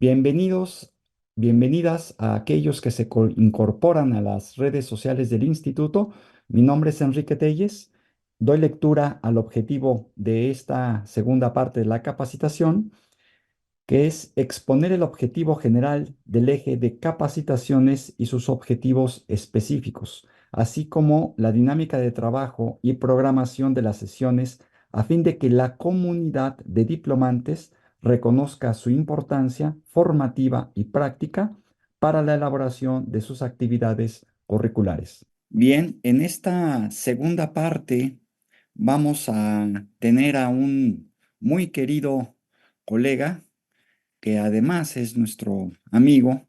Bienvenidos, bienvenidas a aquellos que se incorporan a las redes sociales del instituto. Mi nombre es Enrique Telles. Doy lectura al objetivo de esta segunda parte de la capacitación, que es exponer el objetivo general del eje de capacitaciones y sus objetivos específicos, así como la dinámica de trabajo y programación de las sesiones, a fin de que la comunidad de diplomantes reconozca su importancia formativa y práctica para la elaboración de sus actividades curriculares. Bien, en esta segunda parte vamos a tener a un muy querido colega que además es nuestro amigo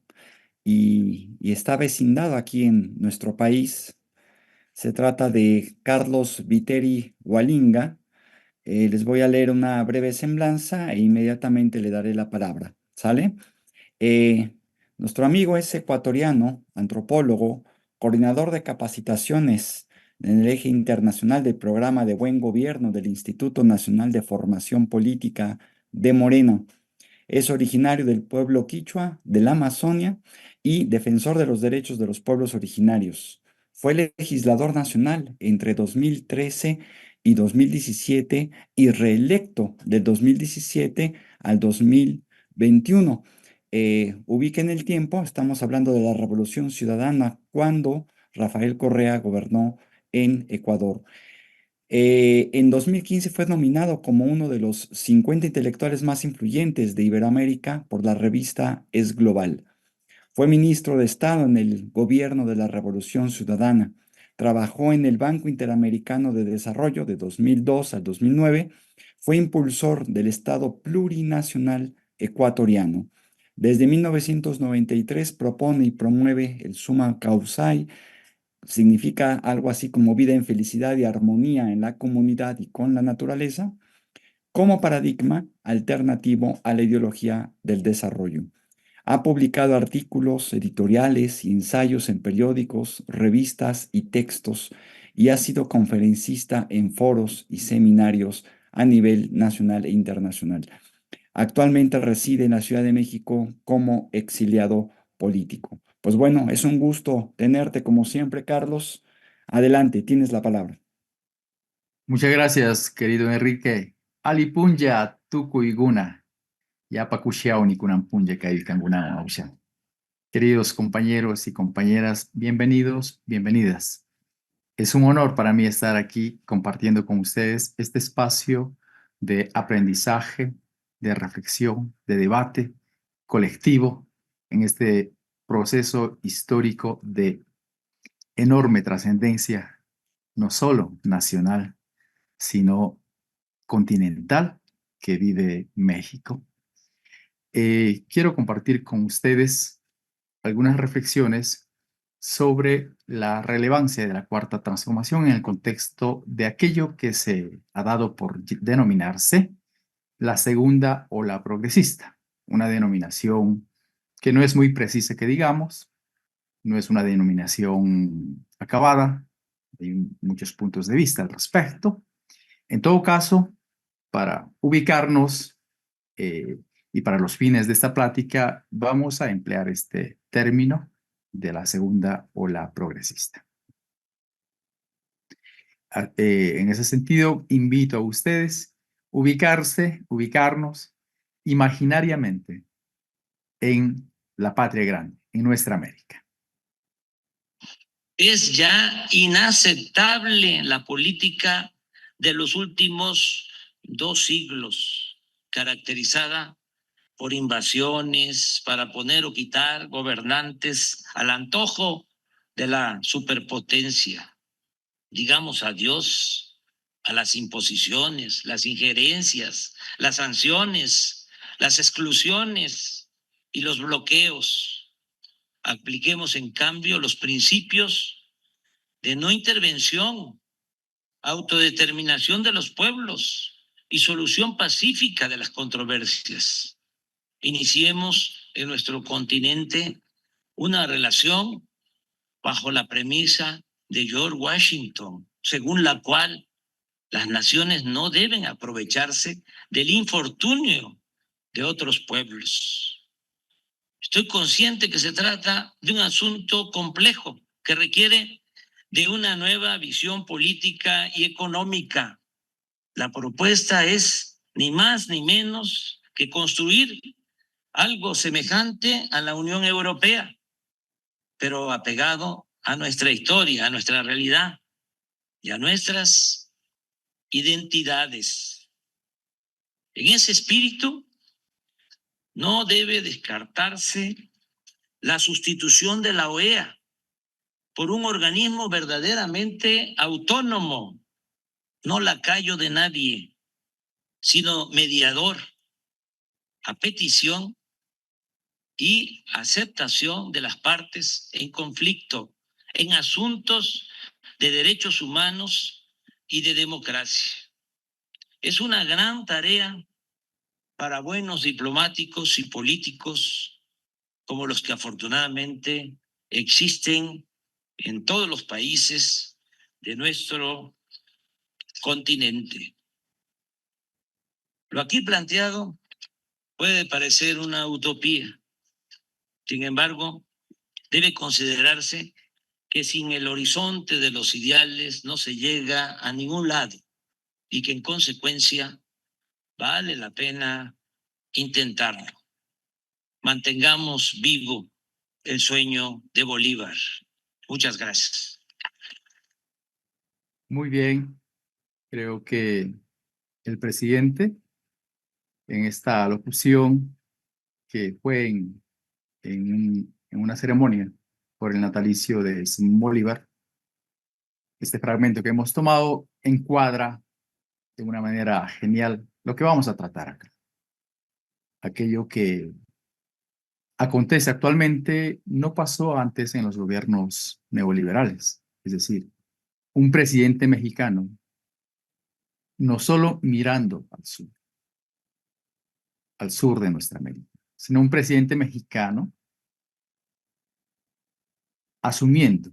y está vecindado aquí en nuestro país. Se trata de Carlos Viteri Hualinga. Les voy a leer una breve semblanza e inmediatamente le daré la palabra. ¿Sale? Eh, Nuestro amigo es ecuatoriano, antropólogo, coordinador de capacitaciones en el eje internacional del programa de buen gobierno del Instituto Nacional de Formación Política de Moreno. Es originario del pueblo quichua de la Amazonia y defensor de los derechos de los pueblos originarios. Fue legislador nacional entre 2013 y 2017 y reelecto del 2017 al 2021. Ubica en el tiempo, estamos hablando de la Revolución Ciudadana, cuando Rafael Correa gobernó en Ecuador. En 2015 fue nominado como uno de los 50 intelectuales más influyentes de Iberoamérica por la revista Es Global. Fue ministro de Estado en el gobierno de la Revolución Ciudadana. Trabajó en el Banco Interamericano de Desarrollo de 2002 al 2009. Fue impulsor del Estado plurinacional ecuatoriano. Desde 1993 propone y promueve el Summa Causae. Significa algo así como vida en felicidad y armonía en la comunidad y con la naturaleza, como paradigma alternativo a la ideología del desarrollo. Ha publicado artículos editoriales y ensayos en periódicos, revistas y textos, y ha sido conferencista en foros y seminarios a nivel nacional e internacional. Actualmente reside en la Ciudad de México como exiliado político. Pues bueno, es un gusto tenerte como siempre, Carlos. Adelante, tienes la palabra. Muchas gracias, querido Enrique. Alipunja tukuiguna, yapakushiauni kunampunja kailkanguna ausha. Queridos compañeros y compañeras, bienvenidos, bienvenidas. Es un honor para mí estar aquí compartiendo con ustedes este espacio de aprendizaje, de reflexión, de debate colectivo en este proceso histórico de enorme trascendencia, no solo nacional, sino continental que vive México. Quiero compartir con ustedes algunas reflexiones sobre la relevancia de la cuarta transformación en el contexto de aquello que se ha dado por denominarse la segunda ola progresista, una denominación que no es muy precisa que digamos, no es una denominación acabada, hay muchos puntos de vista al respecto. En todo caso, para ubicarnos eh, y para los fines de esta plática, vamos a emplear este término de la segunda ola progresista. En ese sentido, invito a ustedes ubicarnos imaginariamente en la patria grande, en nuestra América. Es ya inaceptable la política de los últimos 2 siglos, caracterizada por invasiones para poner o quitar gobernantes al antojo de la superpotencia. Digamos adiós a las imposiciones, las injerencias, las sanciones, las exclusiones y los bloqueos. Apliquemos, en cambio, los principios de no intervención, autodeterminación de los pueblos y solución pacífica de las controversias. Iniciemos en nuestro continente una relación bajo la premisa de George Washington, según la cual las naciones no deben aprovecharse del infortunio de otros pueblos. Estoy consciente que se trata de un asunto complejo que requiere de una nueva visión política y económica. La propuesta es ni más ni menos que construir algo semejante a la Unión Europea, pero apegado a nuestra historia, a nuestra realidad y a nuestras identidades. En ese espíritu, no debe descartarse la sustitución de la OEA por un organismo verdaderamente autónomo, no lacayo de nadie, sino mediador, a petición y aceptación de las partes en conflicto en asuntos de derechos humanos y de democracia. Es una gran tarea para buenos diplomáticos y políticos como los que afortunadamente existen en todos los países de nuestro continente. Lo aquí planteado puede parecer una utopía. Sin embargo, debe considerarse que sin el horizonte de los ideales no se llega a ningún lado y que en consecuencia vale la pena intentarlo. Mantengamos vivo el sueño de Bolívar. Muchas gracias. Muy bien, creo que el presidente en esta locución que fue en una ceremonia por el natalicio de Simón Bolívar, este fragmento que hemos tomado encuadra de una manera genial lo que vamos a tratar acá. Aquello que acontece actualmente no pasó antes en los gobiernos neoliberales, es decir, un presidente mexicano no solo mirando al sur de nuestra América, sino un presidente mexicano asumiendo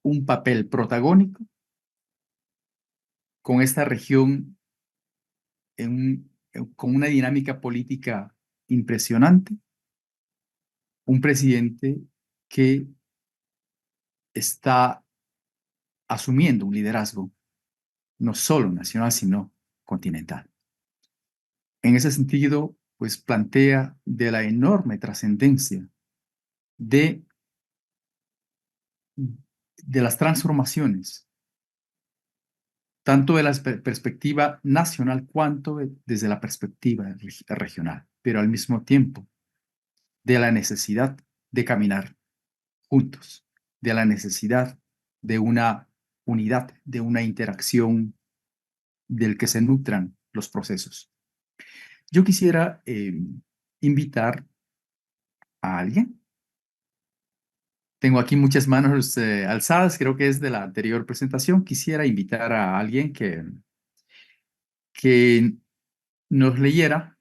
un papel protagónico con esta región con una dinámica política impresionante, un presidente que está asumiendo un liderazgo no solo nacional, sino continental. En ese sentido, pues plantea de la enorme trascendencia de las transformaciones, tanto de la perspectiva nacional cuanto desde la perspectiva regional, pero al mismo tiempo de la necesidad de caminar juntos, de la necesidad de una unidad, de una interacción del que se nutran los procesos. Yo quisiera invitar a alguien. Tengo aquí muchas manos alzadas, creo que es de la anterior presentación. Quisiera invitar a alguien que nos leyera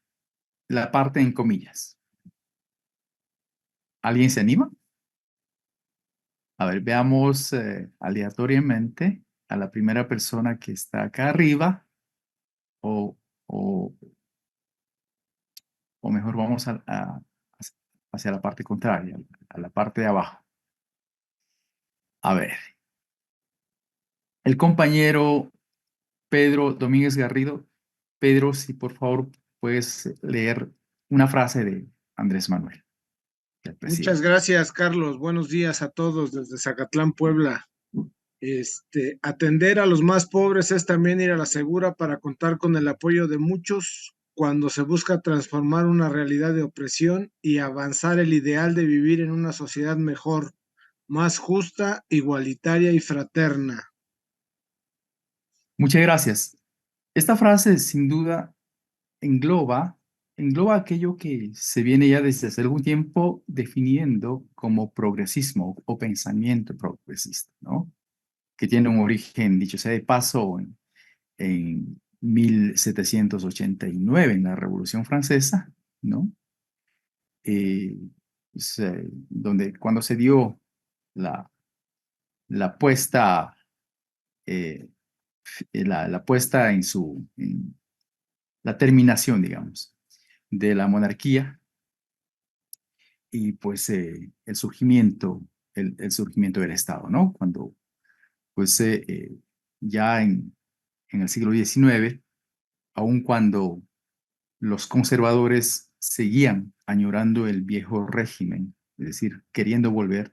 la parte en comillas. ¿Alguien se anima? A ver, veamos aleatoriamente a la primera persona que está acá arriba o mejor vamos hacia la parte contraria, a la parte de abajo. A ver, el compañero Pedro Domínguez Garrido. Pedro, si por favor puedes leer una frase de Andrés Manuel, del Muchas presidente. gracias, Carlos. Buenos días a todos desde Zacatlán, Puebla. Atender a los más pobres es también ir a la segura para contar con el apoyo de muchos cuando se busca transformar una realidad de opresión y avanzar el ideal de vivir en una sociedad mejor, más justa, igualitaria y fraterna. Muchas gracias. Esta frase sin duda engloba aquello que se viene ya desde hace algún tiempo definiendo como progresismo o pensamiento progresista, ¿no? Que tiene un origen, dicho sea de paso, en 1789, en la Revolución Francesa, ¿no? Cuando se dio la puesta, la puesta en la terminación, digamos, de la monarquía y pues el surgimiento, el surgimiento del Estado, ¿no? Cuando pues ya en el siglo XIX, aun cuando los conservadores seguían añorando el viejo régimen, es decir, queriendo volver,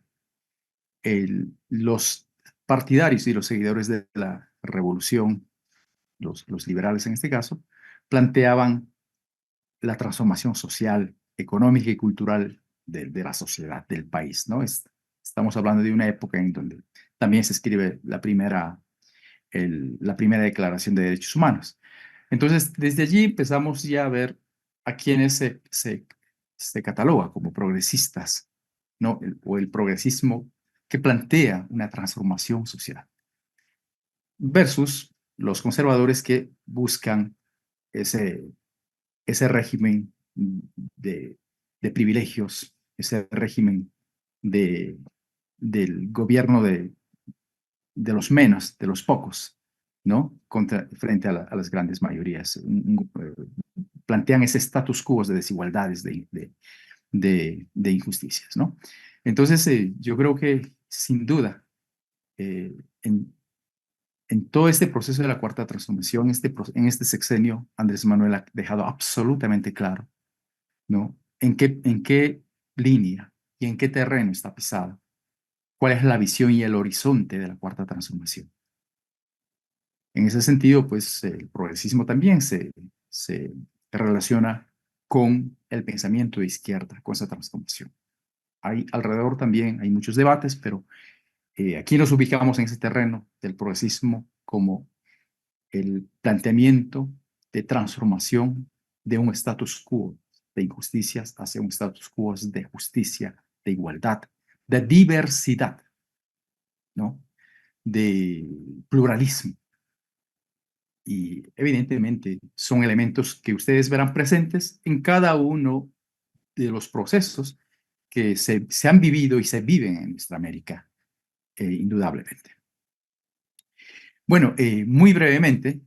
los partidarios y los seguidores de la revolución, los liberales en este caso, planteaban la transformación social, económica y cultural de la sociedad, del país, ¿no? Estamos hablando de una época en donde también se escribe la primera Declaración de Derechos Humanos. Entonces, desde allí empezamos ya a ver a quienes se cataloga como progresistas, ¿no? O el progresismo que plantea una transformación social, versus los conservadores que buscan ese, ese régimen de privilegios, ese régimen de, del gobierno de los menos, de los pocos, ¿no? Frente a las grandes mayorías. Plantean ese status quo de desigualdades, de injusticias, ¿no? Entonces, yo creo que sin duda, eh, en, en todo este proceso de la Cuarta Transformación, en este sexenio, Andrés Manuel ha dejado absolutamente claro, ¿no? En qué línea y en qué terreno está pisado, cuál es la visión y el horizonte de la Cuarta Transformación. En ese sentido, pues el progresismo también se relaciona con el pensamiento de izquierda, con esa transformación. Hay alrededor también, hay muchos debates, pero aquí nos ubicamos en ese terreno del progresismo como el planteamiento de transformación de un status quo de injusticias hacia un status quo de justicia, de igualdad, de diversidad, ¿no? De pluralismo. Y evidentemente son elementos que ustedes verán presentes en cada uno de los procesos que se han vivido y se viven en nuestra América, indudablemente. Bueno, muy brevemente,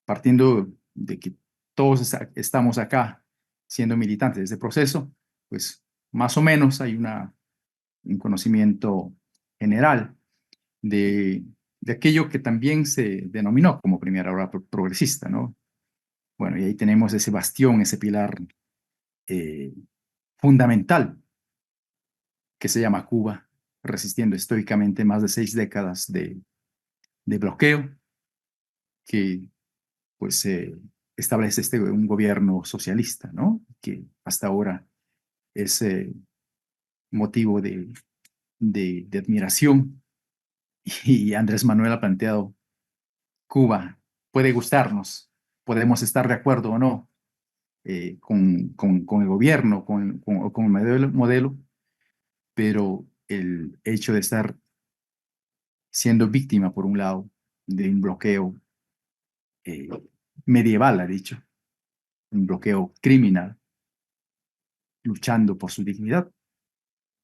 partiendo de que todos estamos acá siendo militantes de este proceso, pues más o menos hay un conocimiento general de aquello que también se denominó como primera ola progresista, ¿no? Bueno, y ahí tenemos ese bastión, ese pilar eh, fundamental que se llama Cuba, resistiendo estoicamente más de 6 décadas de bloqueo, que pues establece un gobierno socialista, ¿no? Que hasta ahora es motivo de admiración. Y Andrés Manuel ha planteado, Cuba puede gustarnos, podemos estar de acuerdo o no con el gobierno, o con el modelo, pero el hecho de estar siendo víctima, por un lado, de un bloqueo eh, medieval, ha dicho, un bloqueo criminal, luchando por su dignidad,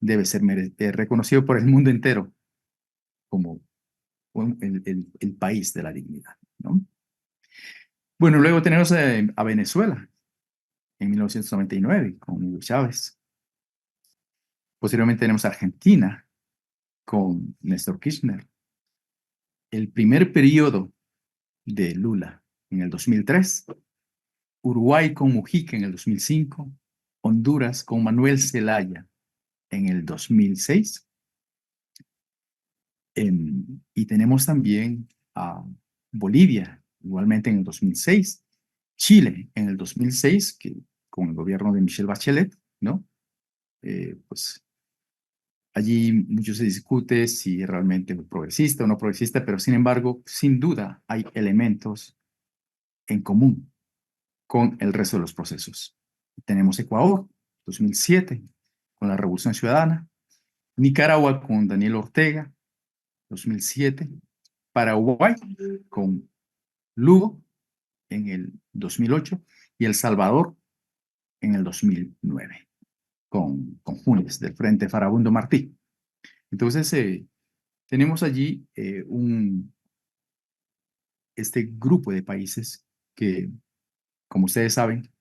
debe ser reconocido por el mundo entero como el país de la dignidad, ¿no? Bueno, luego tenemos a Venezuela en 1999 con Hugo Chávez. Posteriormente tenemos a Argentina con Néstor Kirchner. El primer periodo de Lula en el 2003, Uruguay con Mujica en el 2005, Honduras con Manuel Zelaya en el 2006. Y tenemos también a Bolivia, igualmente en el 2006, Chile en el 2006, que con el gobierno de Michelle Bachelet, ¿no? Pues allí mucho se discute si realmente es progresista o no progresista, pero sin embargo, sin duda hay elementos en común con el resto de los procesos. Tenemos Ecuador, 2007, con la Revolución Ciudadana, Nicaragua con Daniel Ortega, 2007, Paraguay con Lugo en el 2008 y El Salvador en el 2009 con Funes del Frente Farabundo Martí. Entonces, tenemos allí este grupo de países que, como ustedes saben,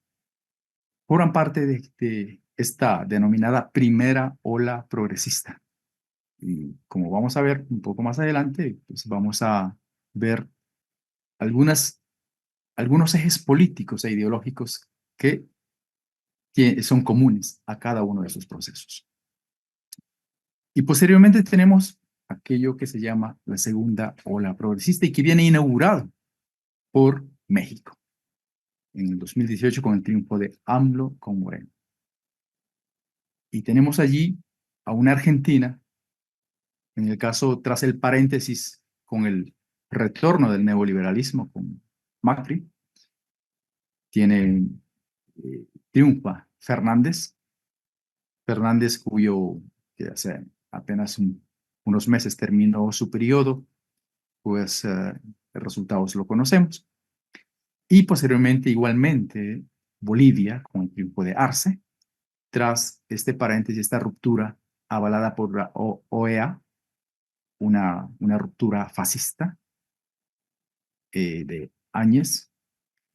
forman parte de esta denominada primera ola progresista. Y como vamos a ver un poco más adelante, pues vamos a ver algunos ejes políticos e ideológicos que son comunes a cada uno de esos procesos. Y posteriormente tenemos aquello que se llama la segunda ola progresista y que viene inaugurado por México en el 2018 con el triunfo de AMLO con Moreno. Y tenemos allí a una Argentina, en el caso tras el paréntesis con el retorno del neoliberalismo con Macri, triunfa Fernández cuyo, que hace apenas unos meses terminó su periodo, pues los resultados lo conocemos. Y posteriormente, igualmente, Bolivia, con el triunfo de Arce, tras este paréntesis, esta ruptura avalada por la OEA, una ruptura fascista de Áñez,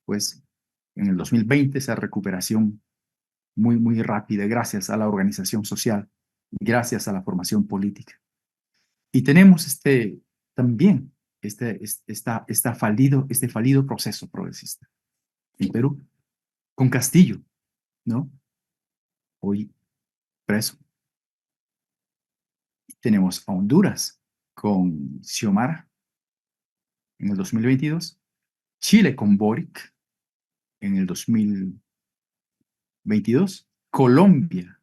pues en el 2020 esa recuperación muy, muy rápida gracias a la organización social, gracias a la formación política. Y tenemos también este fallido proceso progresista en Perú, con Castillo, ¿no? Hoy preso. Tenemos a Honduras con Xiomara en el 2022, Chile con Boric en el 2022, Colombia,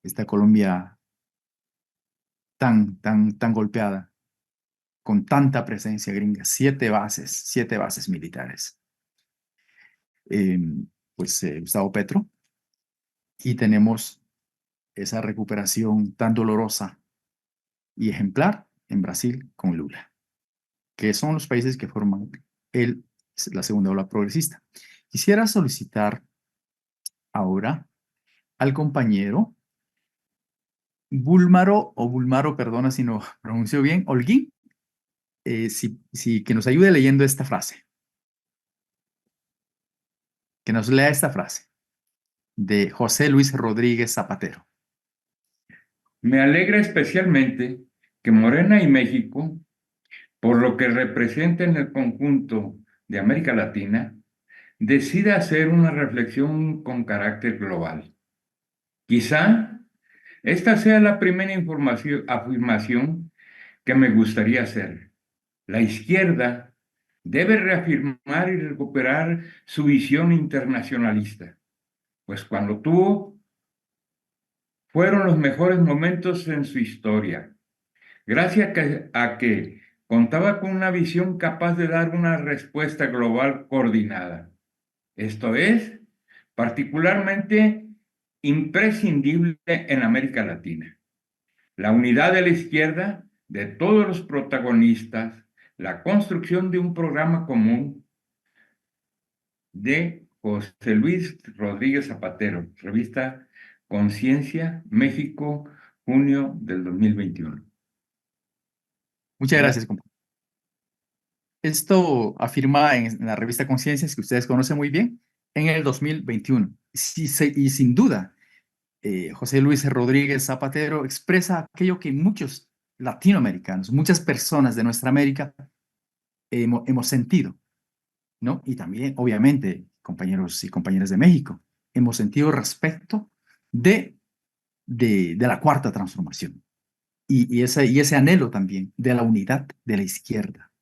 esta Colombia tan golpeada, con tanta presencia gringa, 7 bases militares. Gustavo Petro, y tenemos esa recuperación tan dolorosa y ejemplar en Brasil con Lula, que son los países que forman la segunda ola progresista. Quisiera solicitar ahora al compañero Bulmaro, perdona si no pronuncio bien, Holguín, que nos ayude leyendo esta frase. Que nos lea esta frase de José Luis Rodríguez Zapatero. Me alegra especialmente que Morena y México, por lo que representa en el conjunto de América Latina, decida hacer una reflexión con carácter global. Quizá esta sea la primera afirmación que me gustaría hacer. La izquierda debe reafirmar y recuperar su visión internacionalista, pues cuando tuvo, fueron los mejores momentos en su historia, gracias a que contaba con una visión capaz de dar una respuesta global coordinada. Esto es particularmente imprescindible en América Latina. La unidad de la izquierda, de todos los protagonistas, la construcción de un programa común de José Luis Rodríguez Zapatero, revista Conciencia, México, junio del 2021. Muchas gracias, compañero. Esto afirma en la revista Conciencias, que ustedes conocen muy bien, en el 2021. Y sin duda, José Luis Rodríguez Zapatero expresa aquello que muchos latinoamericanos, muchas personas de nuestra América hemos sentido, ¿no? Y también, obviamente, compañeros y compañeras de México, hemos sentido respecto de la cuarta transformación y ese anhelo también de la unidad de la izquierda,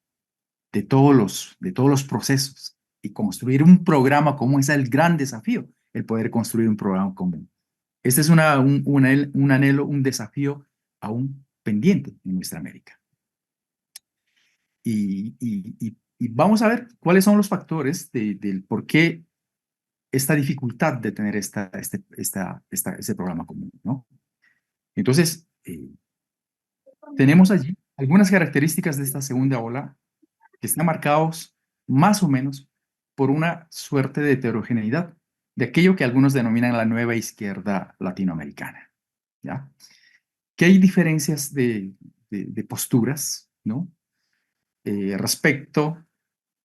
de todos los procesos, y construir un programa común. Ese es el gran desafío, el poder construir un programa común. Este es un anhelo, un desafío aún pendiente en nuestra América. Y vamos a ver cuáles son los factores del por qué esta dificultad de tener ese programa común, ¿no? Entonces, tenemos allí algunas características de esta segunda ola que están marcados más o menos por una suerte de heterogeneidad de aquello que algunos denominan la nueva izquierda latinoamericana, ¿ya? Que hay diferencias de posturas, ¿no? Respecto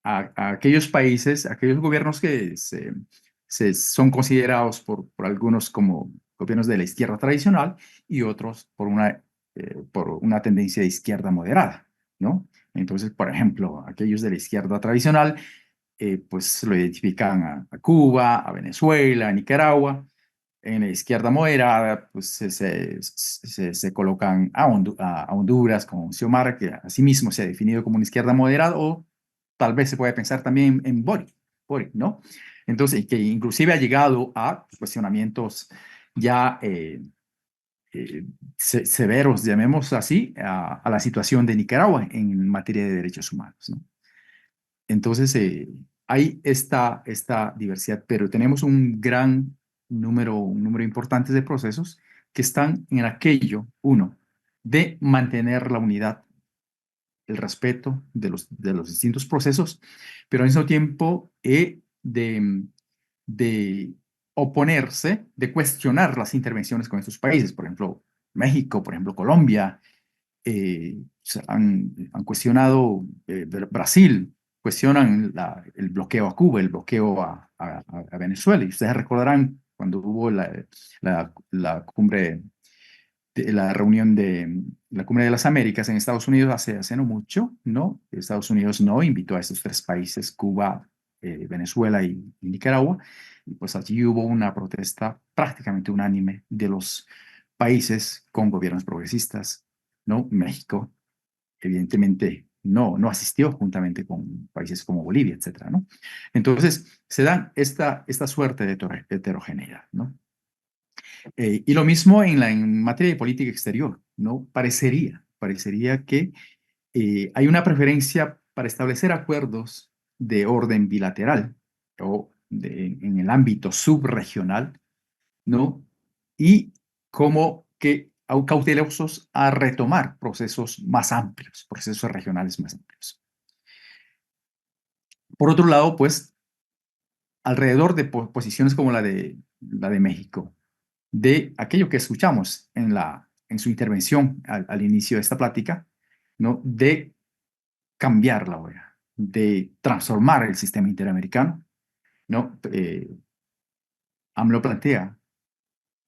a aquellos países, aquellos gobiernos que son considerados por algunos como gobiernos de la izquierda tradicional y otros por una tendencia de izquierda moderada, ¿no? Entonces, por ejemplo, aquellos de la izquierda tradicional, pues lo identifican a Cuba, a Venezuela, a Nicaragua. En la izquierda moderada, pues se colocan a Honduras con Xiomara, que asimismo se ha definido como una izquierda moderada, o tal vez se puede pensar también en Boric, ¿no? Entonces, que inclusive ha llegado a cuestionamientos ya severos, llamemos así, a la situación de Nicaragua en materia de derechos humanos, ¿no? Entonces, hay esta diversidad, pero tenemos un número importante de procesos que están en aquello, uno, de mantener la unidad, el respeto de los distintos procesos, pero al mismo tiempo de oponerse, de cuestionar las intervenciones con estos países, por ejemplo, México, por ejemplo, Colombia, han cuestionado Brasil, cuestionan el bloqueo a Cuba, el bloqueo a Venezuela. Y ustedes recordarán cuando hubo la cumbre, la reunión de la Cumbre de las Américas en Estados Unidos hace no mucho, ¿no? Estados Unidos no invitó a estos tres países, Cuba, Venezuela y Nicaragua. Y pues allí hubo una protesta prácticamente unánime de los países con gobiernos progresistas, ¿no? México, evidentemente, no asistió juntamente con países como Bolivia, etcétera, ¿no? Entonces, se dan esta suerte de heterogeneidad, ¿no? Y lo mismo en materia de política exterior, ¿no? Parecería que hay una preferencia para establecer acuerdos de orden bilateral o en el ámbito subregional, ¿no? Y como que cautelosos a retomar procesos más amplios, procesos regionales más amplios. Por otro lado, pues, alrededor de posiciones como la de México, de aquello que escuchamos en su intervención al inicio de esta plática, ¿no? De cambiar la OEA, de transformar el sistema interamericano, ¿no? AMLO plantea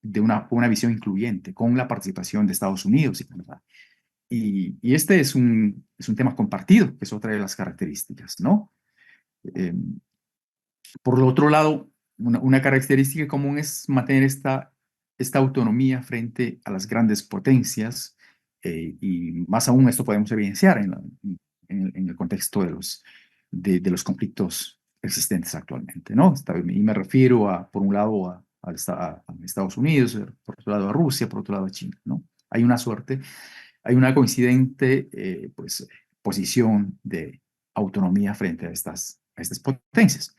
de una visión incluyente, con la participación de Estados Unidos y Canadá. Y este es un tema compartido, que es otra de las características, ¿no? Por el otro lado, una característica común es mantener esta autonomía frente a las grandes potencias, y más aún esto podemos evidenciar en el contexto de los conflictos existentes actualmente, ¿no? Y me refiero por un lado a Estados Unidos, por otro lado a Rusia, por otro lado a China, ¿no? Hay una coincidente pues, posición de autonomía frente a estas potencias.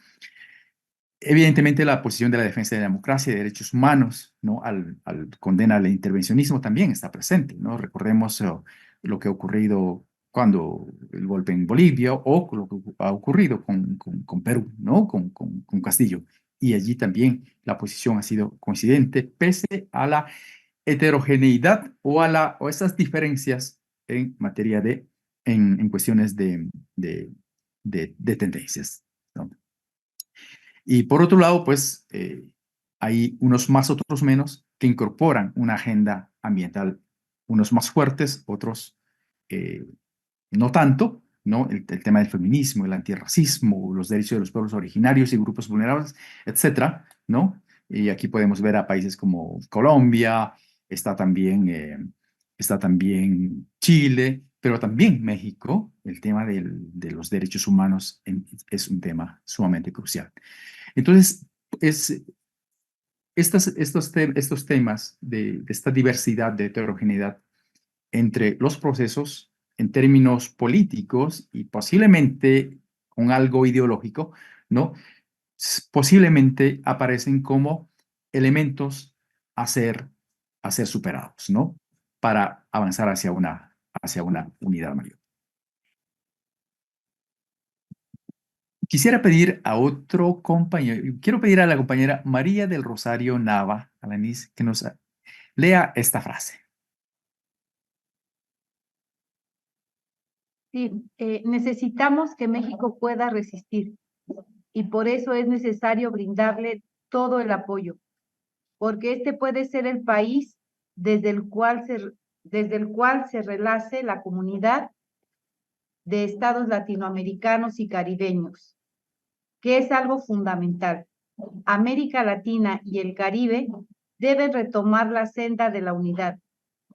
Evidentemente, la posición de la defensa de la democracia y de derechos humanos, ¿no? Al condena al intervencionismo también está presente, ¿no? Recordemos lo que ha ocurrido cuando el golpe en Bolivia o lo que ha ocurrido con Perú, ¿no? Con Castillo. Y allí también la posición ha sido coincidente, pese a la heterogeneidad o esas diferencias en materia en cuestiones de tendencias, ¿no? Y por otro lado, pues hay unos más, otros menos, que incorporan una agenda ambiental, unos más fuertes, otros no tanto, ¿no? El tema del feminismo, el antirracismo, los derechos de los pueblos originarios y grupos vulnerables, etcétera, ¿no? Y aquí podemos ver a países como Colombia, está también Chile, pero también México. El tema de los derechos humanos es un tema sumamente crucial. Entonces, estos temas de esta diversidad, de heterogeneidad entre los procesos en términos políticos y posiblemente con algo ideológico, ¿no? Posiblemente aparecen como elementos a ser superados, ¿no? Para avanzar hacia una unidad mayor. Quisiera pedir a otro compañero, quiero pedir a la compañera María del Rosario Nava, Alanis, que nos lea esta frase. Sí, necesitamos que México pueda resistir y por eso es necesario brindarle todo el apoyo, porque este puede ser el país desde el cual se relace la comunidad de estados latinoamericanos y caribeños, que es algo fundamental. América Latina y el Caribe deben retomar la senda de la unidad.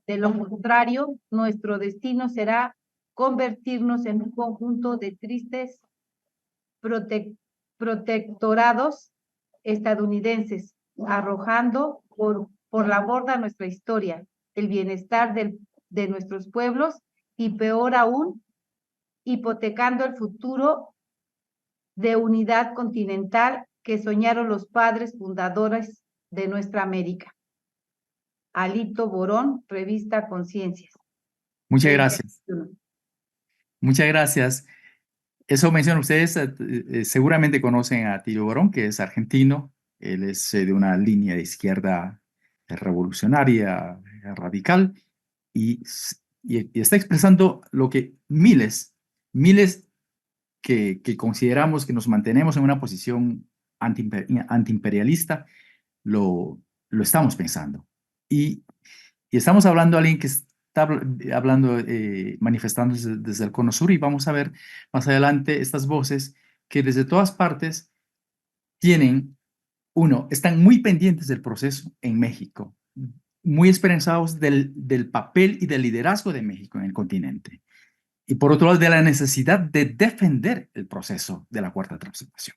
De lo contrario, nuestro destino será convertirnos en un conjunto de tristes protectorados estadounidenses, arrojando por la borda nuestra historia, el bienestar de nuestros pueblos y peor aún, hipotecando el futuro de unidad continental que soñaron los padres fundadores de nuestra América. Alito Borón, revista Conciencias. Muchas gracias. Muchas gracias. Eso mencionan ustedes, seguramente conocen a Atilio Borón, que es argentino. Él es de una línea de izquierda revolucionaria, radical, y está expresando lo que miles que consideramos que nos mantenemos en una posición antiimperialista, lo estamos pensando. Y estamos hablando de alguien que está hablando, manifestándose desde el Cono Sur, y vamos a ver más adelante estas voces que desde todas partes están muy pendientes del proceso en México, muy esperanzados del papel y del liderazgo de México en el continente. Y por otro lado, de la necesidad de defender el proceso de la Cuarta Transformación.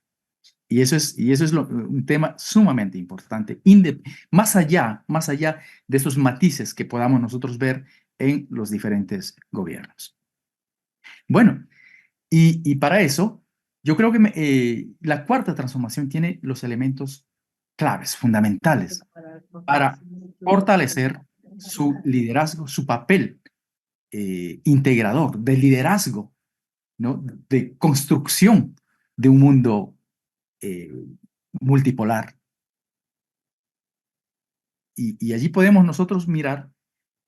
Y eso es un tema sumamente importante, más allá de estos matices que podamos nosotros ver en los diferentes gobiernos. Bueno, y para eso, yo creo que la Cuarta Transformación tiene los elementos claves, fundamentales, para fortalecer su liderazgo, su papel integrador, de liderazgo, ¿no? De construcción de un mundo multipolar. Y allí podemos nosotros mirar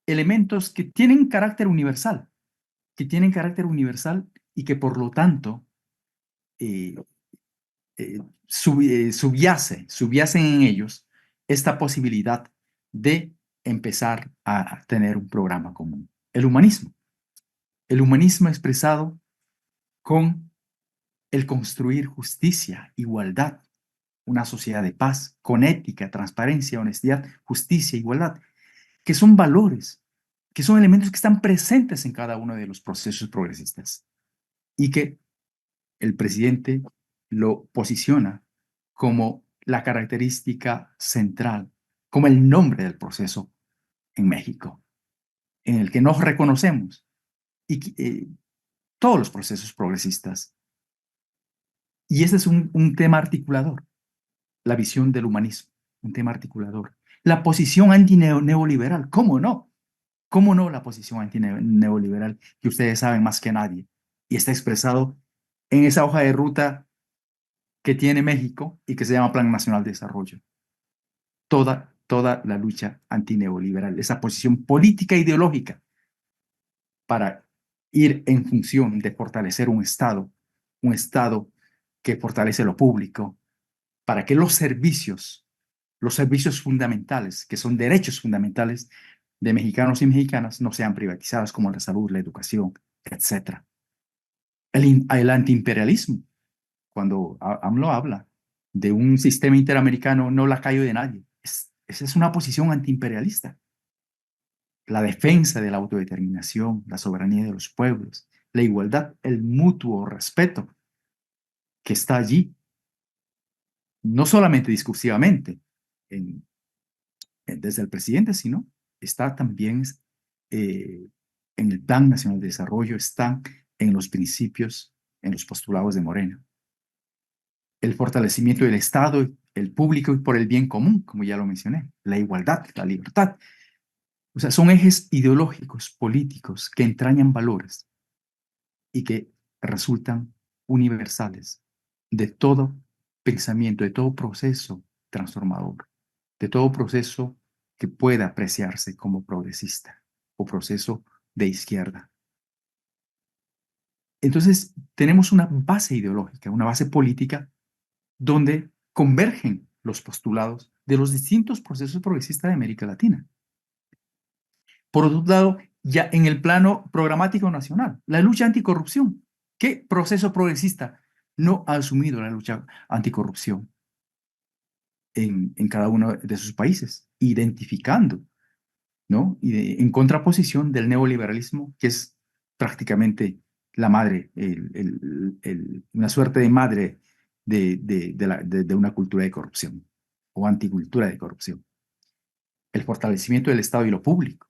elementos que tienen carácter universal, y que por lo tanto subyacen en ellos esta posibilidad de empezar a tener un programa común. El humanismo expresado con el construir justicia, igualdad, una sociedad de paz, con ética, transparencia, honestidad, justicia, igualdad, que son valores, que son elementos que están presentes en cada uno de los procesos progresistas y que el presidente lo posiciona como la característica central, como el nombre del proceso en México, en el que nos reconocemos y todos los procesos progresistas. Y ese es un tema articulador, la visión del humanismo, un tema articulador. La posición antineoliberal, ¿cómo no? ¿Cómo no la posición antineoliberal que ustedes saben más que nadie? Y está expresado en esa hoja de ruta que tiene México y que se llama Plan Nacional de Desarrollo. Toda la lucha antineoliberal, esa posición política e ideológica para ir en función de fortalecer un Estado que fortalece lo público, para que los servicios fundamentales, que son derechos fundamentales de mexicanos y mexicanas, no sean privatizados, como la salud, la educación, etc. El antiimperialismo, cuando AMLO habla de un sistema interamericano no lacayo de nadie, esa es una posición antiimperialista. La defensa de la autodeterminación, la soberanía de los pueblos, la igualdad, el mutuo respeto que está allí, no solamente discursivamente desde el presidente, sino está también en el Plan Nacional de Desarrollo, está en los principios, en los postulados de Morena. El fortalecimiento del Estado, el público y por el bien común, como ya lo mencioné, la igualdad, la libertad. O sea, son ejes ideológicos, políticos, que entrañan valores y que resultan universales de todo pensamiento, de todo proceso transformador, de todo proceso que pueda apreciarse como progresista o proceso de izquierda. Entonces, tenemos una base ideológica, una base política donde convergen los postulados de los distintos procesos progresistas de América Latina. Por otro lado, ya en el plano programático nacional, la lucha anticorrupción. ¿Qué proceso progresista no ha asumido la lucha anticorrupción en cada uno de sus países, identificando, ¿no? En contraposición del neoliberalismo, que es prácticamente la madre, una suerte de madre de una cultura de corrupción o anticultura de corrupción? El fortalecimiento del Estado y lo público,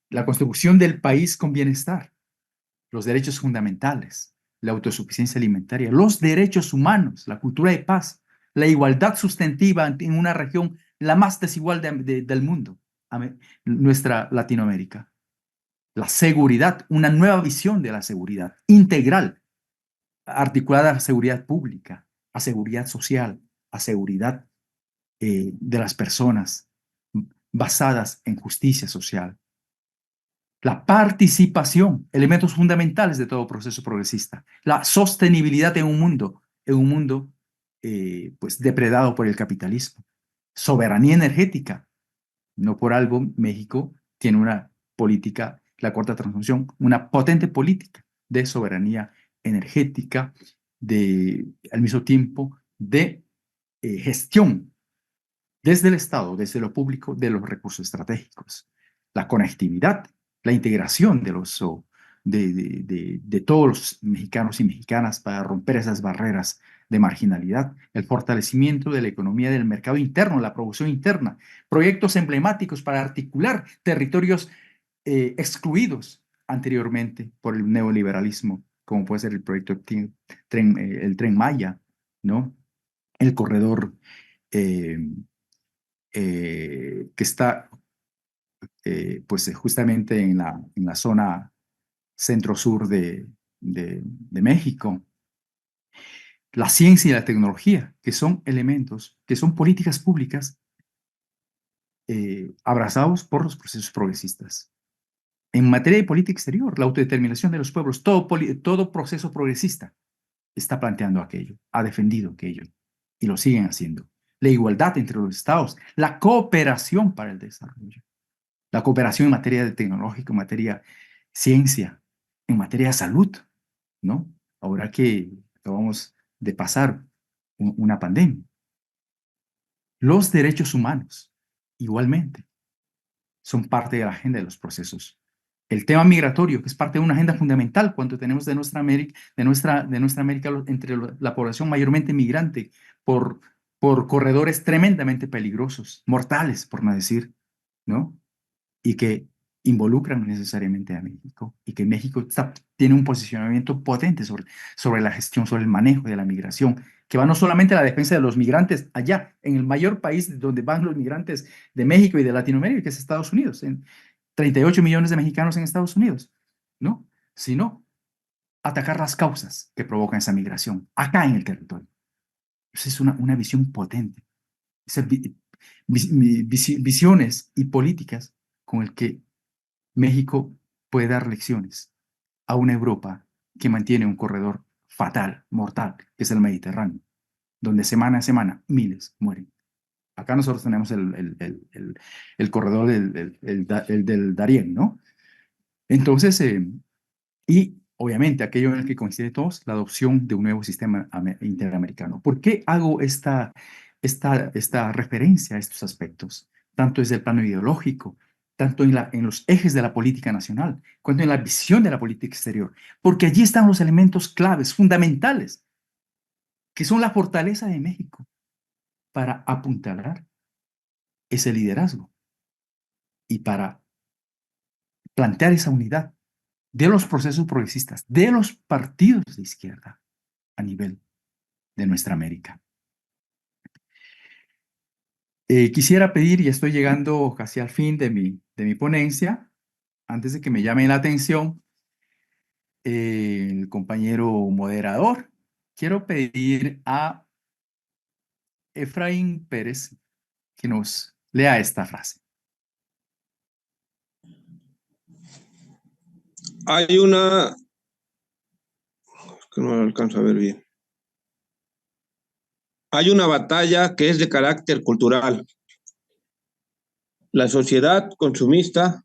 la construcción del país con bienestar, los derechos fundamentales, la autosuficiencia alimentaria, los derechos humanos, la cultura de paz, la igualdad sustantiva en una región la más desigual del mundo, nuestra Latinoamérica. La seguridad, una nueva visión de la seguridad integral, articulada a seguridad pública, a seguridad social, a seguridad de las personas, basadas en justicia social. La participación, elementos fundamentales de todo proceso progresista. La sostenibilidad en un mundo pues depredado por el capitalismo. Soberanía energética. No por algo México tiene una política, la Cuarta Transformación, una potente política de soberanía energética, al mismo tiempo de gestión desde el Estado, desde lo público, de los recursos estratégicos. La conectividad, la integración de todos los mexicanos y mexicanas para romper esas barreras de marginalidad, el fortalecimiento de la economía del mercado interno, la producción interna, proyectos emblemáticos para articular territorios excluidos anteriormente por el neoliberalismo, como puede ser el proyecto el Tren Maya, ¿no? El corredor que está pues justamente en la zona centro-sur de México. La ciencia y la tecnología, que son elementos, que son políticas públicas abrazados por los procesos progresistas. En materia de política exterior, la autodeterminación de los pueblos, todo proceso progresista está planteando aquello, ha defendido aquello, y lo siguen haciendo. La igualdad entre los estados, la cooperación para el desarrollo, la cooperación en materia de tecnológico, en materia de ciencia, en materia de salud, ¿no? Ahora que acabamos de pasar una pandemia. Los derechos humanos, igualmente, son parte de la agenda de los procesos. El tema migratorio, que es parte de una agenda fundamental cuando tenemos de nuestra América, entre la población mayormente migrante por corredores tremendamente peligrosos, mortales, por no decir, ¿no? Y que involucran necesariamente a México, y que México tiene un posicionamiento potente sobre la gestión, sobre el manejo de la migración, que va no solamente a la defensa de los migrantes allá, en el mayor país donde van los migrantes de México y de Latinoamérica, que es Estados Unidos, en 38 millones de mexicanos en Estados Unidos, ¿no? Sino atacar las causas que provocan esa migración, acá en el territorio. Esa es una visión potente. Esas visiones y políticas con el que México puede dar lecciones a una Europa que mantiene un corredor fatal, mortal, que es el Mediterráneo, donde semana a semana miles mueren. Acá nosotros tenemos el corredor del Darién, ¿no? Entonces, y obviamente aquello en el que coincide todos, la adopción de un nuevo sistema interamericano. ¿Por qué hago esta referencia a estos aspectos? Tanto desde el plano ideológico, tanto en los ejes de la política nacional, cuanto en la visión de la política exterior. Porque allí están los elementos claves, fundamentales, que son la fortaleza de México para apuntalar ese liderazgo y para plantear esa unidad de los procesos progresistas, de los partidos de izquierda a nivel de nuestra América. Quisiera pedir, y estoy llegando casi al fin de mi ponencia, antes de que me llame la atención el compañero moderador, quiero pedir a Efraín Pérez que nos lea esta frase. Hay una... que no alcanzo a ver bien. hay una batalla que es de carácter cultural. La sociedad consumista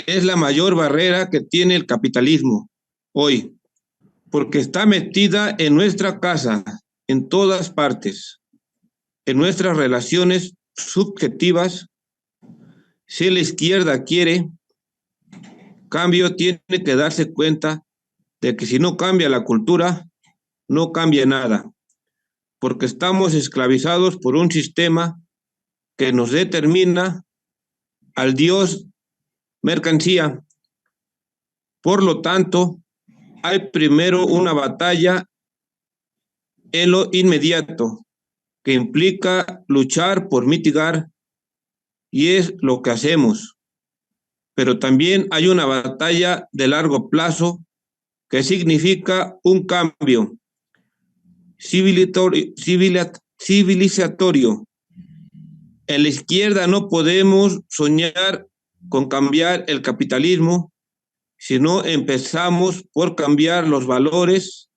es la mayor barrera que tiene el capitalismo hoy, porque está metida en nuestra casa, en todas partes, en nuestras relaciones subjetivas. Si la izquierda quiere cambio, tiene que darse cuenta de que si no cambia la cultura, no cambia nada, porque estamos esclavizados por un sistema que nos determina al Dios mercancía. Por lo tanto, hay primero una batalla en lo inmediato, que implica luchar por mitigar, y es lo que hacemos. Pero también hay una batalla de largo plazo que significa un cambio civilizatorio. En la izquierda no podemos soñar con cambiar el capitalismo si no empezamos por cambiar los valores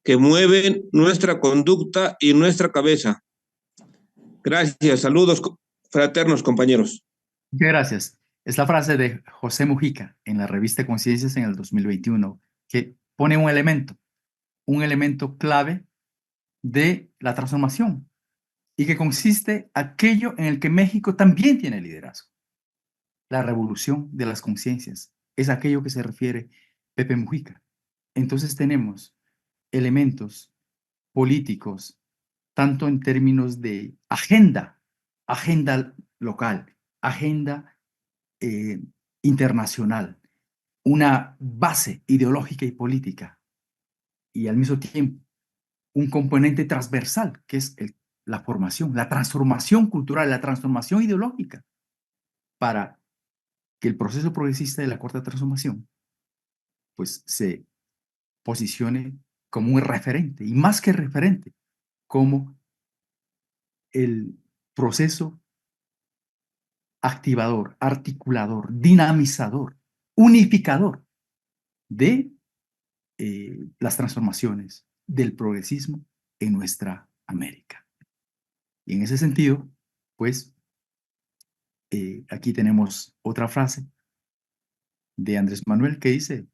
que mueven nuestra conducta y nuestra cabeza. Gracias, saludos fraternos, compañeros. Muchas gracias. Es la frase de José Mujica en la revista Conciencias en el 2021, que pone un elemento clave de la transformación y que consiste aquello en el que México también tiene liderazgo. La revolución de las conciencias es aquello que se refiere Pepe Mujica. Entonces tenemos elementos políticos, tanto en términos de agenda local, agenda internacional, una base ideológica y política, y al mismo tiempo un componente transversal, que es la formación, la transformación cultural, la transformación ideológica, para que el proceso progresista de la Cuarta Transformación pues se posicione como un referente, y más que referente, como el proceso activador, articulador, dinamizador, unificador de las transformaciones del progresismo en nuestra América. Y en ese sentido, pues, aquí tenemos otra frase de Andrés Manuel que dice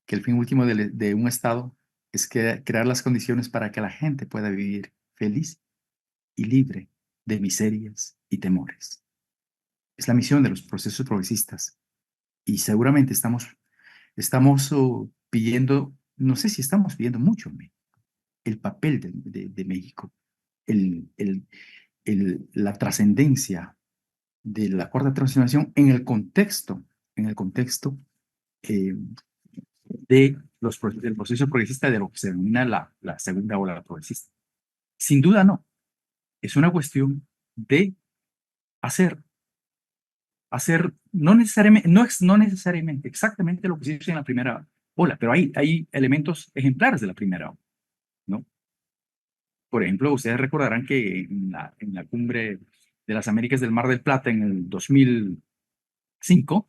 que el fin último de un Estado es crear las condiciones para que la gente pueda vivir feliz y libre de miserias y temores. Es la misión de los procesos progresistas, y seguramente estamos pidiendo, no sé si estamos pidiendo mucho, el papel de México, la trascendencia de la Cuarta Transformación en el contexto del proceso progresista, de lo que se denomina la segunda ola progresista. Sin duda no, es una cuestión de hacer no necesariamente exactamente lo que se hizo en la primera ola, pero hay elementos ejemplares de la primera ola, ¿no? Por ejemplo, ustedes recordarán que en la cumbre de las Américas del Mar del Plata en el 2005,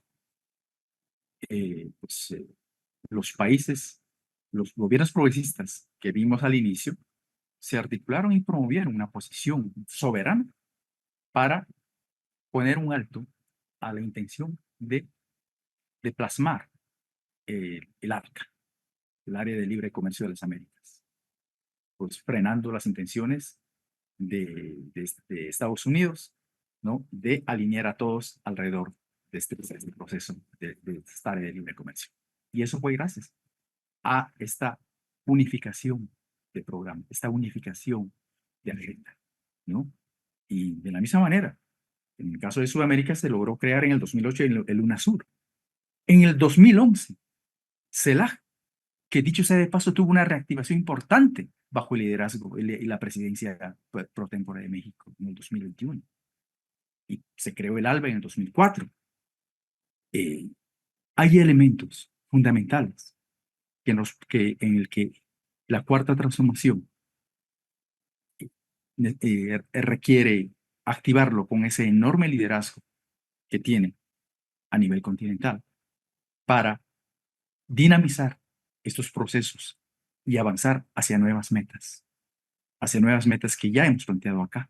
los gobiernos progresistas que vimos al inicio, se articularon y promovieron una posición soberana para poner un alto a la intención de plasmar el ALCA, el Área de Libre Comercio de las Américas, pues frenando las intenciones de Estados Unidos, ¿no?, de alinear a todos alrededor de este proceso de esta área de libre comercio. Y eso fue gracias a esta unificación de programa, esta unificación de agenda, ¿no? Y de la misma manera, en el caso de Sudamérica se logró crear en el 2008 el UNASUR. En el 2011, CELAC, que dicho sea de paso tuvo una reactivación importante bajo el liderazgo y la presidencia pro tempore de México en el 2021. Y se creó el ALBA en el 2004. Hay elementos fundamentales en el que la Cuarta Transformación requiere activarlo con ese enorme liderazgo que tiene a nivel continental para dinamizar estos procesos y avanzar hacia nuevas metas que ya hemos planteado acá.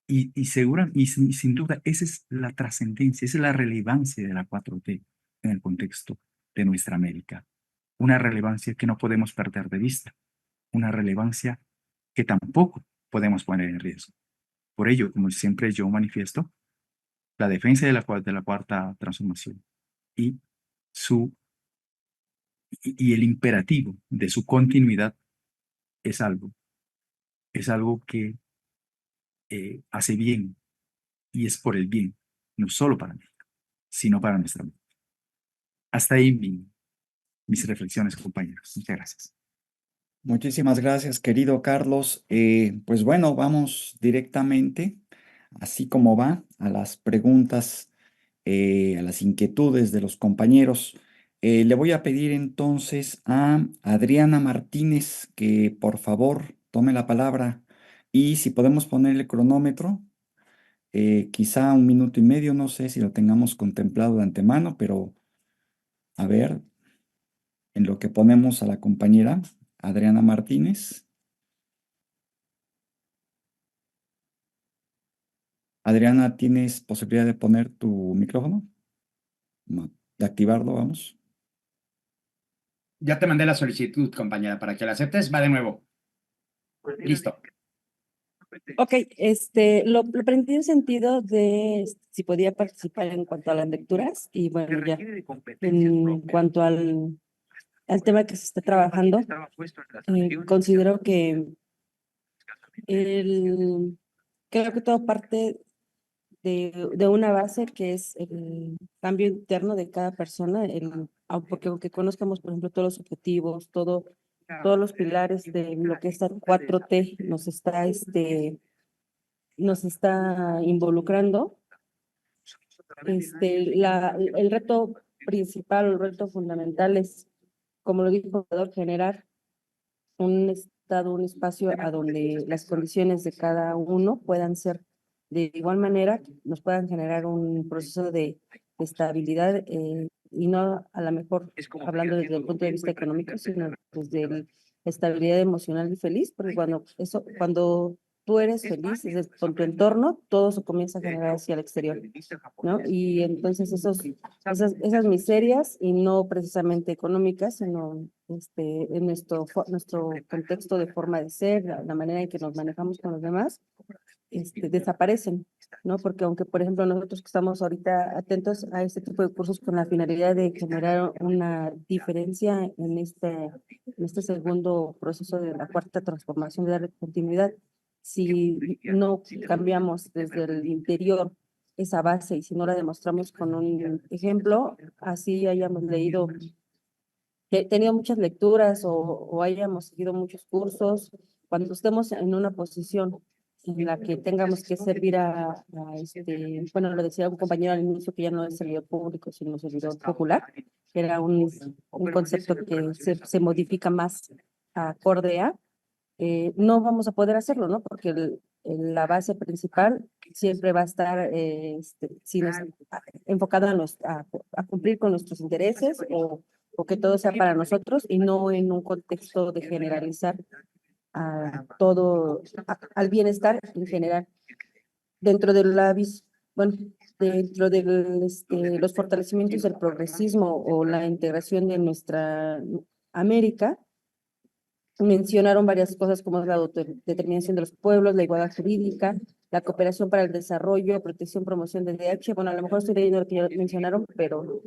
Y sin duda, esa es la trascendencia, esa es la relevancia de la 4T en el contexto de nuestra América. Una relevancia que no podemos perder de vista, una relevancia que tampoco podemos poner en riesgo. Por ello, como siempre yo manifiesto, la defensa de la cuarta transformación y, y el imperativo de su continuidad es algo que hace bien y es por el bien, no solo para México, sino para nuestra vida. Hasta ahí mis reflexiones, compañeros. Muchas gracias. Muchísimas gracias, querido Carlos. Pues bueno, vamos directamente, así como va, a las preguntas, a las inquietudes de los compañeros. Le voy a pedir entonces a Adriana Martínez que por favor tome la palabra y si podemos poner el cronómetro, quizá 1 minuto y medio, no sé si lo tengamos contemplado de antemano, pero a ver, en lo que ponemos a la compañera Adriana Martínez. Adriana, ¿tienes posibilidad de poner tu micrófono? De activarlo, vamos. Ya te mandé la solicitud, compañera, para que la aceptes. Va de nuevo. Listo. Ok, lo aprendí en sentido de si podía participar en cuanto a las lecturas y bueno, ya en cuanto al tema que se está trabajando, considero que creo que todo parte de una base que es el cambio interno de cada persona, porque aunque conozcamos, por ejemplo, todos los objetivos, todos los pilares de lo que esta 4T nos está involucrando, el reto principal, el reto fundamental es, como lo dijo el Salvador, generar un estado, un espacio a donde las condiciones de cada uno puedan ser de igual manera, nos puedan generar un proceso de estabilidad y no a lo mejor hablando desde el punto de vista económico, sino desde la estabilidad emocional y feliz, porque cuando tú eres feliz con tu entorno, todo se comienza a generar hacia el exterior, ¿no? Y entonces esas miserias, y no precisamente económicas, sino en nuestro contexto de forma de ser, la manera en que nos manejamos con los demás, desaparecen, ¿no? Porque aunque, por ejemplo, nosotros que estamos ahorita atentos a este tipo de cursos con la finalidad de generar una diferencia en este segundo proceso de la cuarta transformación, de darle continuidad, si no cambiamos desde el interior esa base y si no la demostramos con un ejemplo, así hayamos leído, tenido muchas lecturas o hayamos seguido muchos cursos, cuando estemos en una posición en la que tengamos que servir bueno, lo decía un compañero al inicio que ya no es servidor público, sino servidor popular, que era un concepto que se modifica más acorde a, no vamos a poder hacerlo, ¿no? Porque la base principal siempre va a estar enfocada a cumplir con nuestros intereses o que todo sea para nosotros y no en un contexto de generalizar a todo, al bienestar en general. Dentro de dentro de los fortalecimientos del progresismo o la integración de nuestra América, mencionaron varias cosas como la autodeterminación de los pueblos, la igualdad jurídica, la cooperación para el desarrollo, protección, promoción del DH. Bueno, a lo mejor estoy leyendo lo que ya mencionaron, pero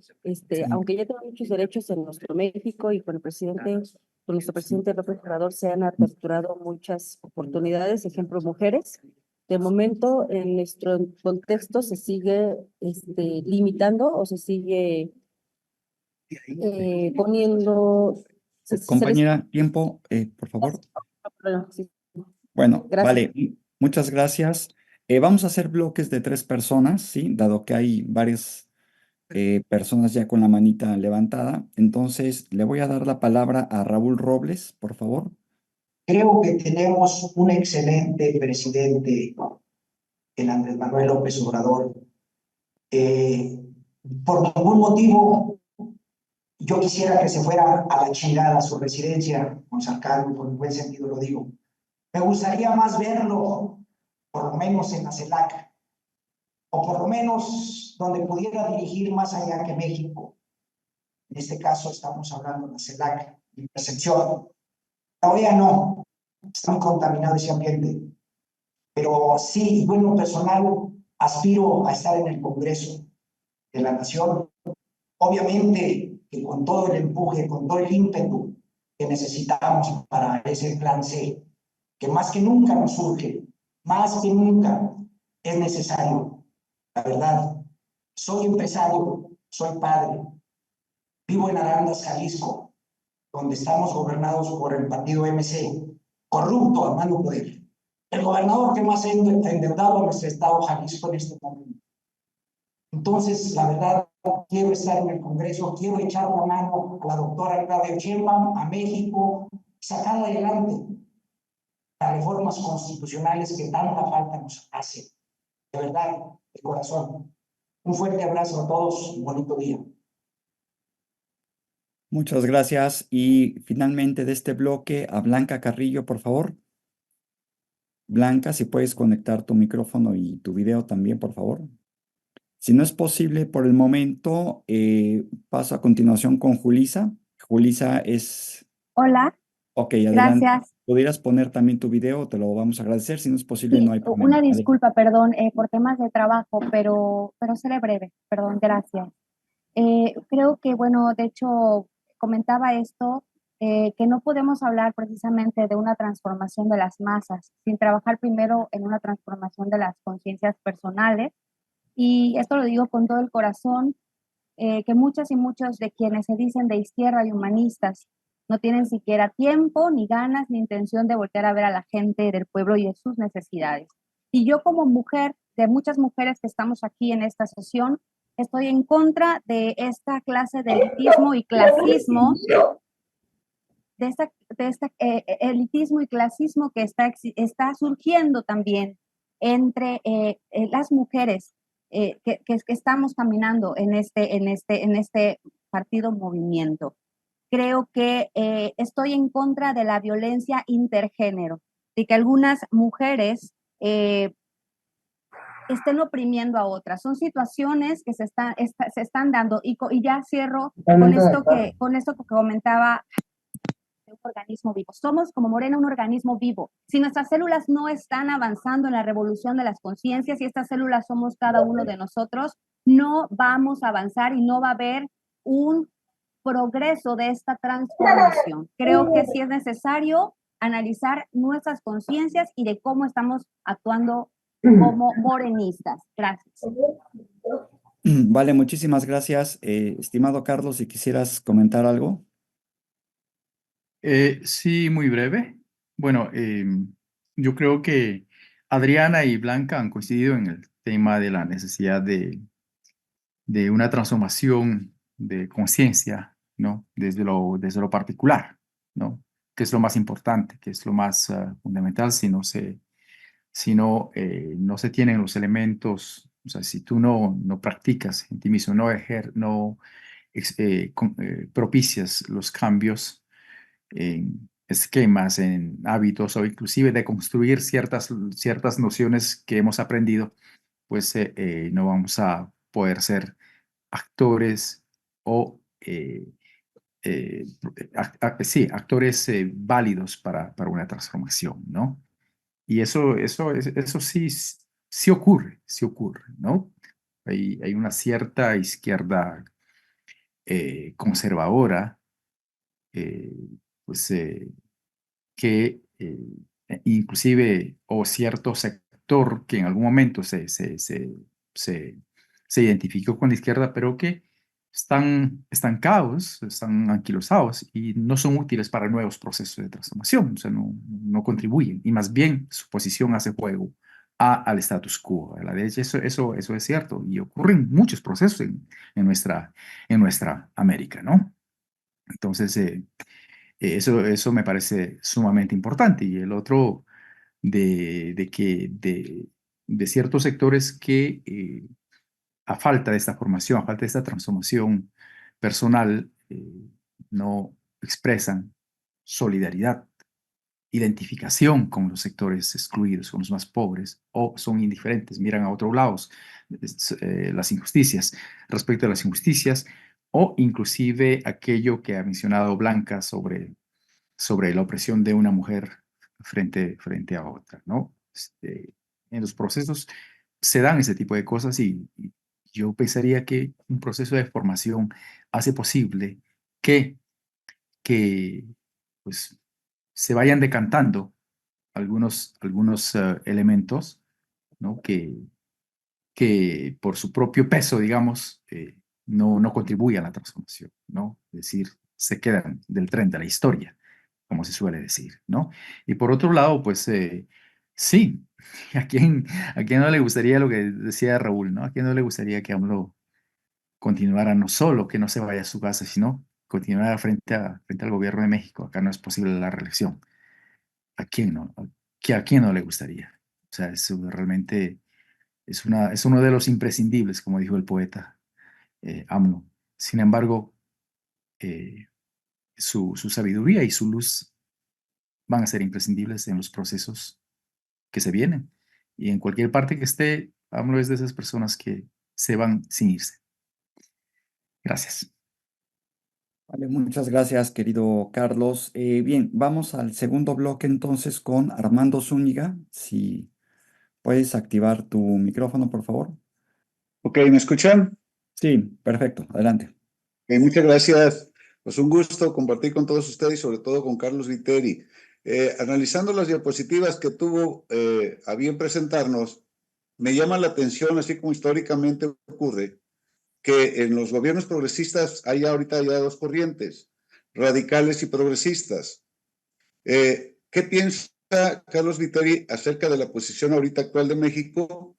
aunque ya tenemos muchos derechos en nuestro México y con nuestro presidente López Obrador se han aperturado muchas oportunidades, ejemplo, mujeres. De momento, en nuestro contexto se sigue limitando o se sigue poniendo... Compañera, tiempo, por favor. Sí. Bueno, Gracias. vale, muchas gracias. Vamos a hacer bloques de 3 personas, ¿sí? Dado que hay varias personas ya con la manita levantada. Entonces, le voy a dar la palabra a Raúl Robles, por favor. Creo que tenemos un excelente presidente, el Andrés Manuel López Obrador. Por ningún motivo Yo quisiera que se fuera a la chingada su residencia, con sarcasmo, con buen sentido lo digo. Me gustaría más verlo, por lo menos en la CELAC, o por lo menos donde pudiera dirigir más allá que México. En este caso estamos hablando de la CELAC, mi percepción. La OEA no, está muy contaminado ese ambiente. Pero sí, yo en lo personal aspiro a estar en el Congreso de la Nación. Obviamente que con todo el empuje, con todo el ímpetu que necesitamos para ese plan C, que más que nunca nos surge, más que nunca es necesario. La verdad, soy empresario, soy padre, vivo en Arandas, Jalisco, donde estamos gobernados por el partido MC, corrupto a mano poder. El gobernador que más ha endeudado a nuestro estado Jalisco en este momento. Entonces, la verdad, quiero estar en el Congreso, quiero echar la mano a la doctora Claudia Sheinbaum, a México, sacar adelante las reformas constitucionales que tanta falta nos hacen. De verdad, de corazón. Un fuerte abrazo a todos, un bonito día. Muchas gracias. Y finalmente de este bloque a Blanca Carrillo, por favor. Blanca, si puedes conectar tu micrófono y tu video también, por favor. Si no es posible por el momento, paso a continuación con Julisa. Julisa es... Hola, Ok, adelante. gracias. ¿Pudieras poner también tu video? Te lo vamos a agradecer. Si no es posible, Sí, no hay problema. una Adelante. disculpa, perdón, por temas de trabajo, pero seré breve, perdón, gracias. Creo que, bueno, de hecho, comentaba esto, que no podemos hablar precisamente de una transformación de las masas sin trabajar primero en una transformación de las conciencias personales. Y esto lo digo con todo el corazón, que muchas y muchos de quienes se dicen de izquierda y humanistas no tienen siquiera tiempo, ni ganas, ni intención de voltear a ver a la gente del pueblo y de sus necesidades. Y yo como mujer, de muchas mujeres que estamos aquí en esta sesión, estoy en contra de esta clase de elitismo y clasismo, de esta elitismo y clasismo que está surgiendo también entre las mujeres que estamos caminando en este partido movimiento. Creo que estoy en contra de la violencia intergénero, de que algunas mujeres estén oprimiendo a otras. Son situaciones que se están dando y ya cierro con esto que comentaba de un organismo vivo. Somos como Morena un organismo vivo. Si nuestras células no están avanzando en la revolución de las conciencias y estas células somos cada uno de nosotros, no vamos a avanzar y no va a haber un progreso de esta transformación. Creo que sí es necesario analizar nuestras conciencias y de cómo estamos actuando como morenistas. Gracias. Vale, muchísimas gracias. Estimado Carlos, si quisieras comentar algo. Sí, muy breve. Bueno, yo creo que Adriana y Blanca han coincidido en el tema de la necesidad de una transformación de conciencia, ¿no? Desde lo particular, ¿no? Que es lo más importante, que es lo más fundamental si no se tienen los elementos, o sea, si tú no practicas en ti mismo, no propicias los cambios en esquemas, en hábitos o inclusive de construir ciertas nociones que hemos aprendido, pues no vamos a poder ser actores o sí, actores válidos para una transformación, ¿no? Y eso sí ocurre, ¿no? Hay una cierta izquierda conservadora, pues que inclusive, o cierto sector que en algún momento se identificó con la izquierda, pero que están estancados, están anquilosados y no son útiles para nuevos procesos de transformación, o sea, no contribuyen, y más bien su posición hace juego al status quo, a la derecha. Eso es cierto, y ocurren muchos procesos en nuestra América, ¿no? Entonces, eso me parece sumamente importante. Y el otro, de ciertos sectores que a falta de esta formación, a falta de esta transformación personal, no expresan solidaridad, identificación con los sectores excluidos, con los más pobres, o son indiferentes, miran a otros lados las injusticias, respecto a las injusticias, o inclusive aquello que ha mencionado Blanca sobre la opresión de una mujer frente a otra, ¿no? En los procesos se dan ese tipo de cosas y yo pensaría que un proceso de formación hace posible que pues, se vayan decantando algunos elementos, ¿no? que por su propio peso, digamos, no contribuyen a la transformación, ¿no? Es decir, se quedan del tren de la historia, como se suele decir, ¿no? Y por otro lado, pues sí, ¿a quién no le gustaría lo que decía Raúl, ¿no? ¿A quién no le gustaría que AMLO continuara no solo que no se vaya a su casa, sino continuara frente al gobierno de México? Acá no es posible la reelección. ¿A quién no? ¿A quién no le gustaría? O sea, eso realmente es uno de los imprescindibles, como dijo el poeta AMLO. Sin embargo, su sabiduría y su luz van a ser imprescindibles en los procesos que se vienen. Y en cualquier parte que esté, AMLO es de esas personas que se van sin irse. Gracias. Vale, muchas gracias, querido Carlos. Bien, vamos al segundo bloque entonces con Armando Zúñiga. Si puedes activar tu micrófono, por favor. Ok, ¿me escuchan? Sí, perfecto, adelante. Muchas gracias. Pues un gusto compartir con todos ustedes y sobre todo con Carlos Viteri. Analizando las diapositivas que tuvo a bien presentarnos, me llama la atención, así como históricamente ocurre, que en los gobiernos progresistas hay ahorita ya dos corrientes, radicales y progresistas. ¿Qué piensa Carlos Viteri acerca de la posición ahorita actual de México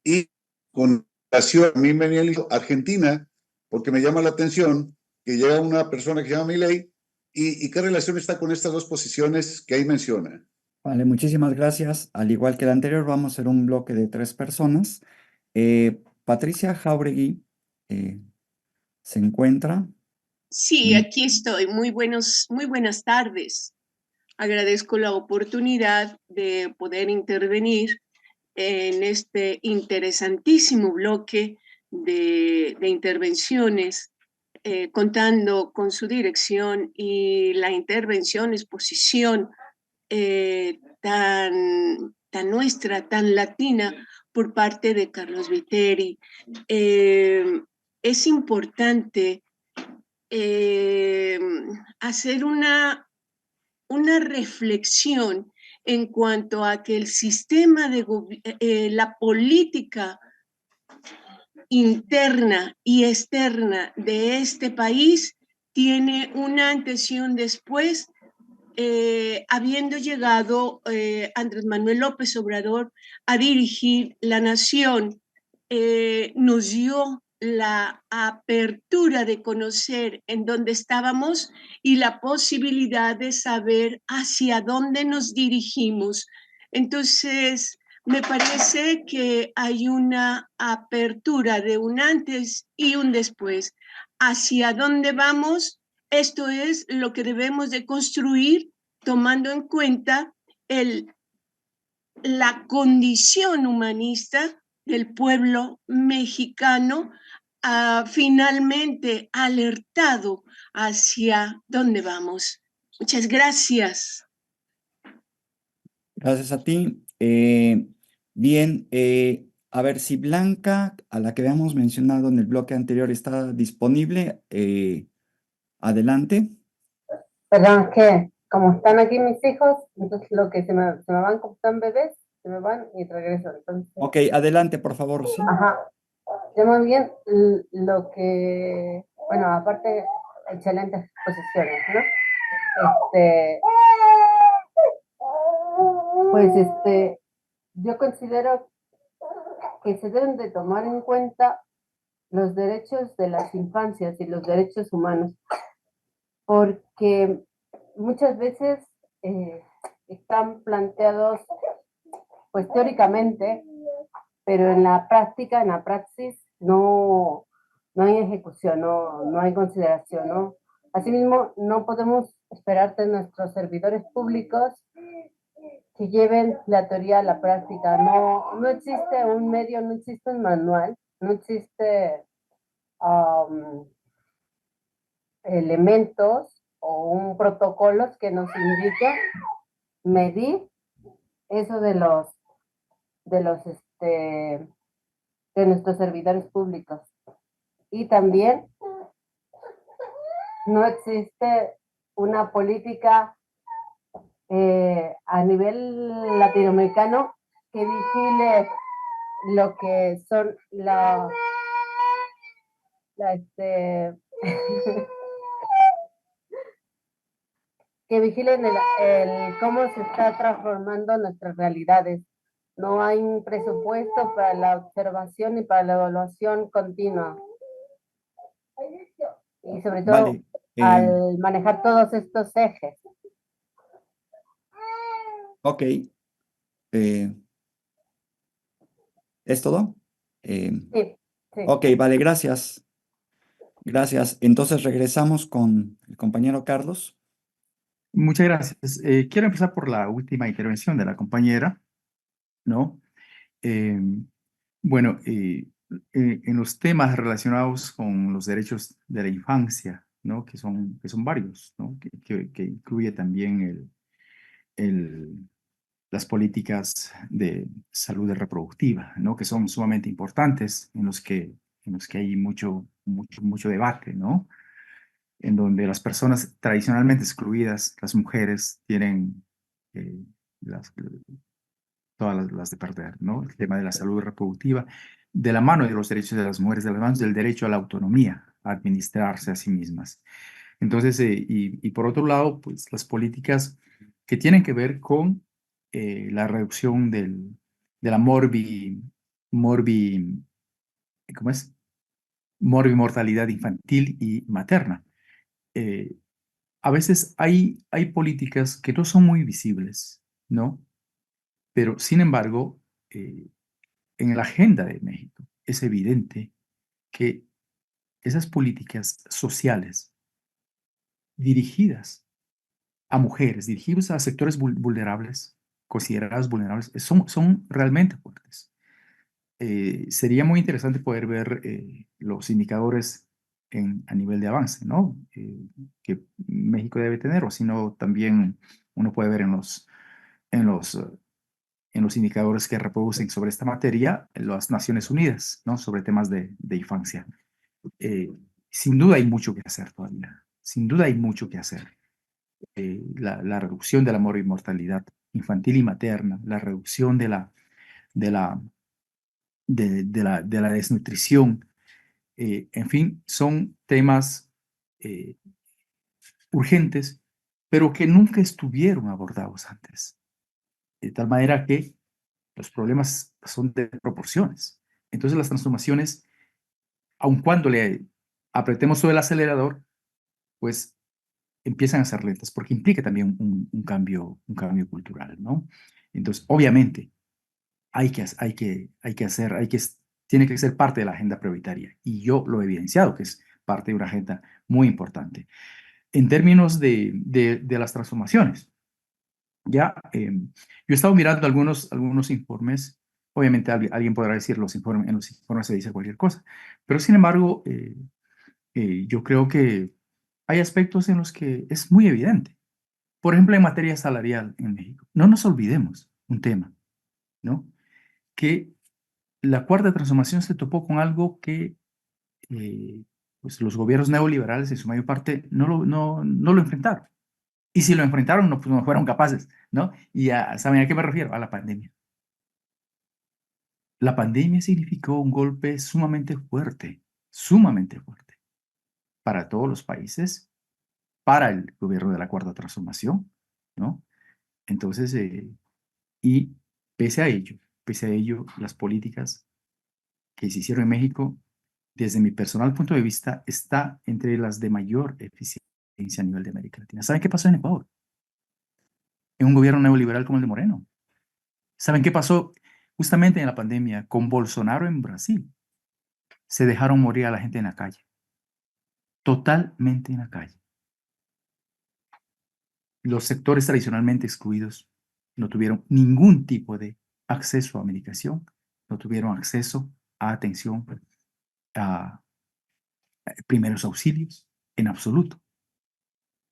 y con relación a mí me analizo Argentina, porque me llama la atención que llega una persona que se llama Milei y qué relación está con estas dos posiciones que ahí menciona? Vale, muchísimas gracias. Al igual que el anterior, vamos a hacer un bloque de 3 personas. Patricia Jáuregui se encuentra. Sí, aquí estoy. Muy buenas tardes. Agradezco la oportunidad de poder intervenir en este interesantísimo bloque de intervenciones, contando con su dirección y la intervención, exposición tan nuestra, tan latina por parte de Carlos Viteri. Es importante hacer una reflexión en cuanto a que el sistema de la política interna y externa de este país tiene una antes y un después, habiendo llegado Andrés Manuel López Obrador a dirigir la nación, nos dio la apertura de conocer en dónde estábamos y la posibilidad de saber hacia dónde nos dirigimos. Entonces, me parece que hay una apertura de un antes y un después. ¿Hacia dónde vamos? Esto es lo que debemos de construir tomando en cuenta la condición humanista del pueblo mexicano, finalmente alertado hacia dónde vamos. Muchas gracias. Gracias a ti. Bien, a ver si Blanca, a la que habíamos mencionado en el bloque anterior, está disponible. Adelante. Perdón, es que como están aquí mis hijos, entonces lo que se me van como están bebés, se me van y regreso. Entonces, Ok, adelante, por favor. Sí. ajá. Yo muy bien lo que, bueno, aparte, excelentes exposiciones, ¿no? Pues yo considero que se deben de tomar en cuenta los derechos de las infancias y los derechos humanos, porque muchas veces están planteados, pues teóricamente, pero en la práctica, en la praxis, no hay ejecución, no hay consideración, ¿no? Asimismo, no podemos esperar de nuestros servidores públicos que lleven la teoría a la práctica. No existe un medio, no existe un manual, no existe elementos o un protocolo que nos indique medir eso de nuestros servidores públicos. Y también no existe una política a nivel latinoamericano que vigile lo que son que vigilen el cómo se está transformando nuestras realidades. No hay un presupuesto para la observación y para la evaluación continua. Y sobre todo Vale, al manejar todos estos ejes. ok. ¿Es todo? Sí. Ok, vale, gracias. Gracias. Entonces regresamos con el compañero Carlos. Muchas gracias. Quiero empezar por la última intervención de la compañera, ¿no? Bueno, en los temas relacionados con los derechos de la infancia, ¿no? Que son varios, ¿no? Que incluye también las políticas de salud reproductiva, ¿no? Que son sumamente importantes, en los que hay mucho debate, ¿no? En donde las personas tradicionalmente excluidas, las mujeres, tienen todas las de perder, ¿no? El tema de la salud reproductiva, de la mano de los derechos de las mujeres, de las manos del derecho a la autonomía, a administrarse a sí mismas. Entonces, y por otro lado, pues las políticas que tienen que ver con la reducción de la morbimortalidad infantil y materna. A veces hay políticas que no son muy visibles, ¿no? Pero, sin embargo, en la agenda de México es evidente que esas políticas sociales dirigidas a mujeres, dirigidas a sectores vulnerables, considerados vulnerables, son realmente fuertes. Sería muy interesante poder ver los indicadores a nivel de avance, ¿no? Que México debe tener, o si no, también uno puede ver en los indicadores que reproducen sobre esta materia las Naciones Unidas, ¿no? Sobre temas de infancia. Sin duda hay mucho que hacer todavía. Sin duda hay mucho que hacer. La reducción de la morbimortalidad infantil y materna, la reducción de la desnutrición, en fin, son temas urgentes, pero que nunca estuvieron abordados antes. De tal manera que los problemas son de proporciones. Entonces las transformaciones, aun cuando le apretemos sobre el acelerador, pues empiezan a ser lentas, porque implica también un cambio cultural, ¿no? Entonces, obviamente, tiene que ser parte de la agenda prioritaria, y yo lo he evidenciado, que es parte de una agenda muy importante. En términos de las transformaciones, ya, yo he estado mirando algunos informes. Obviamente alguien podrá decir en los informes se dice cualquier cosa, pero sin embargo, yo creo que hay aspectos en los que es muy evidente. Por ejemplo, en materia salarial en México. No nos olvidemos un tema, ¿no? Que la cuarta transformación se topó con algo que pues los gobiernos neoliberales en su mayor parte no lo enfrentaron. Y si lo enfrentaron, pues no fueron capaces, ¿no? Y ¿saben a qué me refiero? A la pandemia. La pandemia significó un golpe sumamente fuerte para todos los países, para el gobierno de la Cuarta Transformación, ¿no? Entonces, y pese a ello, las políticas que se hicieron en México, desde mi personal punto de vista, está entre las de mayor eficiencia a nivel de América Latina. ¿Saben qué pasó en Ecuador? En un gobierno neoliberal como el de Moreno. ¿Saben qué pasó justamente en la pandemia con Bolsonaro en Brasil? Se dejaron morir a la gente en la calle. Totalmente en la calle. los sectores tradicionalmente excluidos no tuvieron ningún tipo de acceso a medicación, no tuvieron acceso a atención, a primeros auxilios, en absoluto.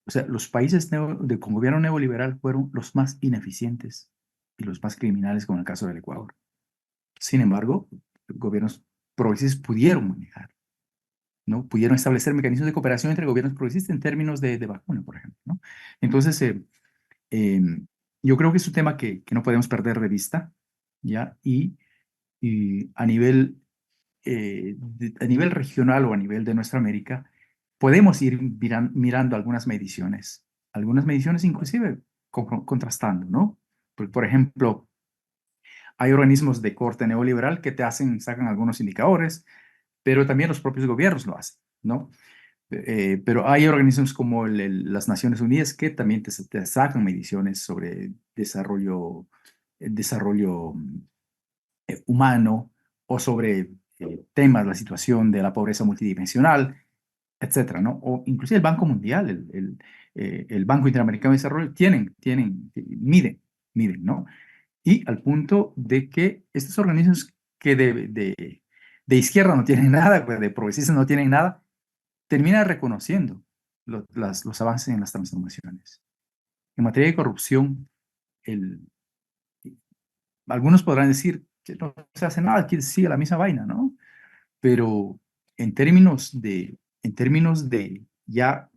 O sea, los países con gobierno neoliberal fueron los más ineficientes y los más criminales, como en el caso del Ecuador. Sin embargo, gobiernos progresistas pudieron manejar, ¿no? Pudieron establecer mecanismos de cooperación entre gobiernos progresistas en términos de vacuna, por ejemplo, ¿no? Entonces, yo creo que es un tema que no podemos perder de vista, ¿ya? Y a nivel, a nivel regional o a nivel de nuestra América, podemos ir mirando algunas mediciones inclusive contrastando, ¿no? Por ejemplo, hay organismos de corte neoliberal que sacan algunos indicadores, pero también los propios gobiernos lo hacen, ¿no? Pero hay organismos como las Naciones Unidas que también te sacan mediciones sobre desarrollo humano o sobre temas, la situación de la pobreza multidimensional, etcétera, ¿no? O inclusive el Banco Mundial, el Banco Interamericano de Desarrollo, miden, ¿no? Y al punto de que estos organismos que de izquierda no tienen nada, de progresistas no tienen nada, termina reconociendo los avances en las transformaciones. En materia de corrupción, algunos podrán decir que no se hace nada, que sigue la misma vaina, ¿no? Pero en términos ya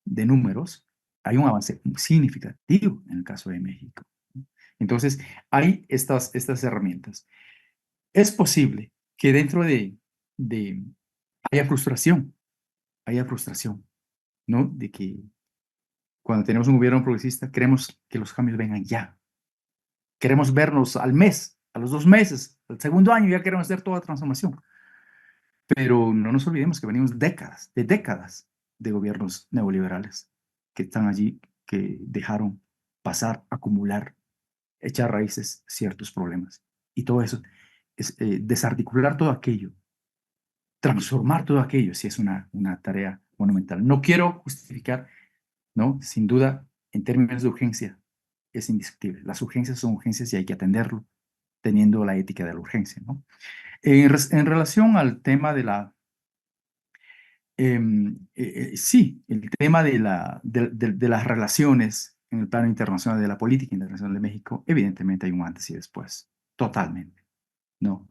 de números, hay un avance significativo en el caso de México. Entonces, hay estas herramientas. Es posible que dentro haya frustración, ¿no? De que cuando tenemos un gobierno progresista, queremos que los cambios vengan ya. Queremos vernos al mes, a los 2 meses, al segundo año ya queremos hacer toda la transformación. Pero no nos olvidemos que venimos décadas de gobiernos neoliberales que están allí, que dejaron pasar, acumular, echar raíces ciertos problemas. Y todo eso es desarticular todo aquello, transformar todo aquello, sí es una tarea monumental. No quiero justificar, ¿no? Sin duda, en términos de urgencia, es indiscutible. Las urgencias son urgencias y hay que atenderlo teniendo la ética de la urgencia, ¿no? En relación al tema de sí, el tema de las relaciones en el plano internacional, de la política internacional de México, evidentemente hay un antes y después, totalmente, ¿no?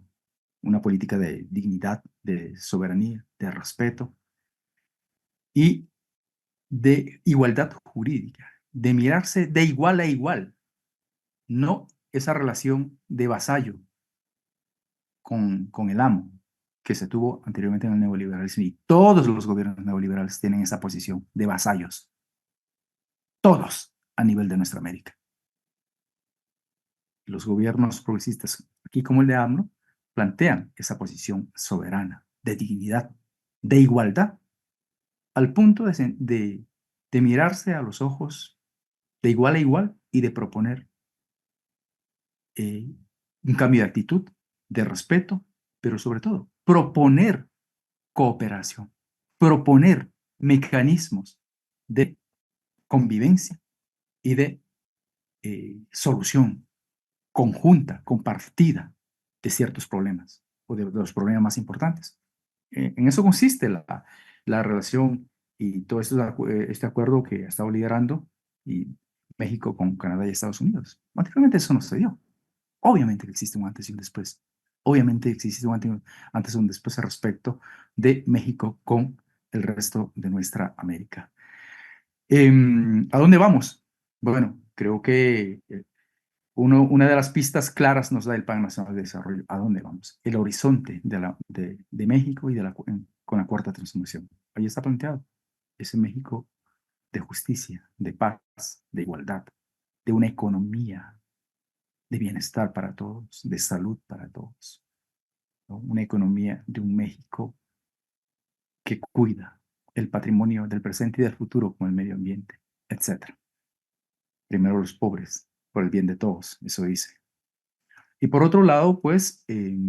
Una política de dignidad, de soberanía, de respeto y de igualdad jurídica, de mirarse de igual a igual, no esa relación de vasallo con el amo que se tuvo anteriormente en el neoliberalismo. Y todos los gobiernos neoliberales tienen esa posición de vasallos. Todos a nivel de nuestra América. Los gobiernos progresistas, aquí como el de AMLO, plantean esa posición soberana, de dignidad, de igualdad, al punto de mirarse a los ojos de igual a igual y de proponer un cambio de actitud, de respeto, pero sobre todo proponer cooperación, proponer mecanismos de convivencia y de solución conjunta, compartida de ciertos problemas o de los problemas más importantes. En eso consiste la relación y todo este acuerdo que ha estado liderando y México con Canadá y Estados Unidos. Anteriormente eso no se dio. Obviamente que existe un antes y un después. Obviamente existe un antes y un después al respecto de México con el resto de nuestra América. ¿A dónde vamos? Bueno, creo que una de las pistas claras nos da el Plan Nacional de Desarrollo. ¿A dónde vamos? El horizonte de México y con la cuarta transformación. Ahí está planteado. Ese México de justicia, de paz, de igualdad, de una economía de bienestar para todos, de salud para todos, ¿no? Una economía de un México que cuida el patrimonio del presente y del futuro, como el medio ambiente, etc. Primero los pobres, por el bien de todos, eso dice. Y por otro lado, pues,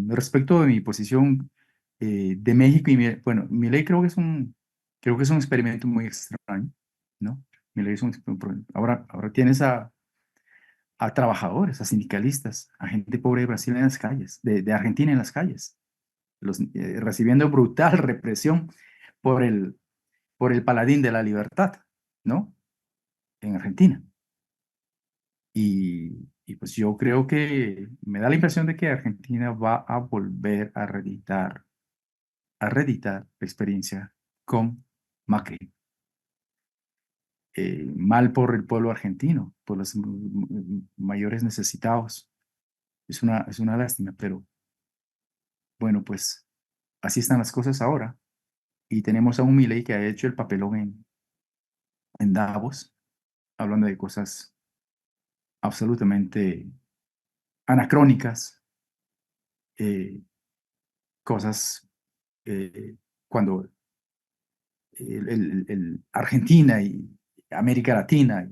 respecto de mi posición de México, bueno, mi ley creo que es un experimento muy extraño, ¿no? Milei es ahora tienes a trabajadores, a sindicalistas, a gente pobre de Brasil en las calles, de Argentina en las calles, recibiendo brutal represión por el paladín de la libertad, ¿no? En Argentina. Y pues yo creo que me da la impresión de que Argentina va a volver a reeditar la experiencia con Macri. Mal por el pueblo argentino, por los mayores necesitados. Es una lástima, pero bueno, pues así están las cosas ahora. Y tenemos a un Milei que ha hecho el papelón en Davos, hablando de cosas absolutamente anacrónicas, cosas cuando Argentina y América Latina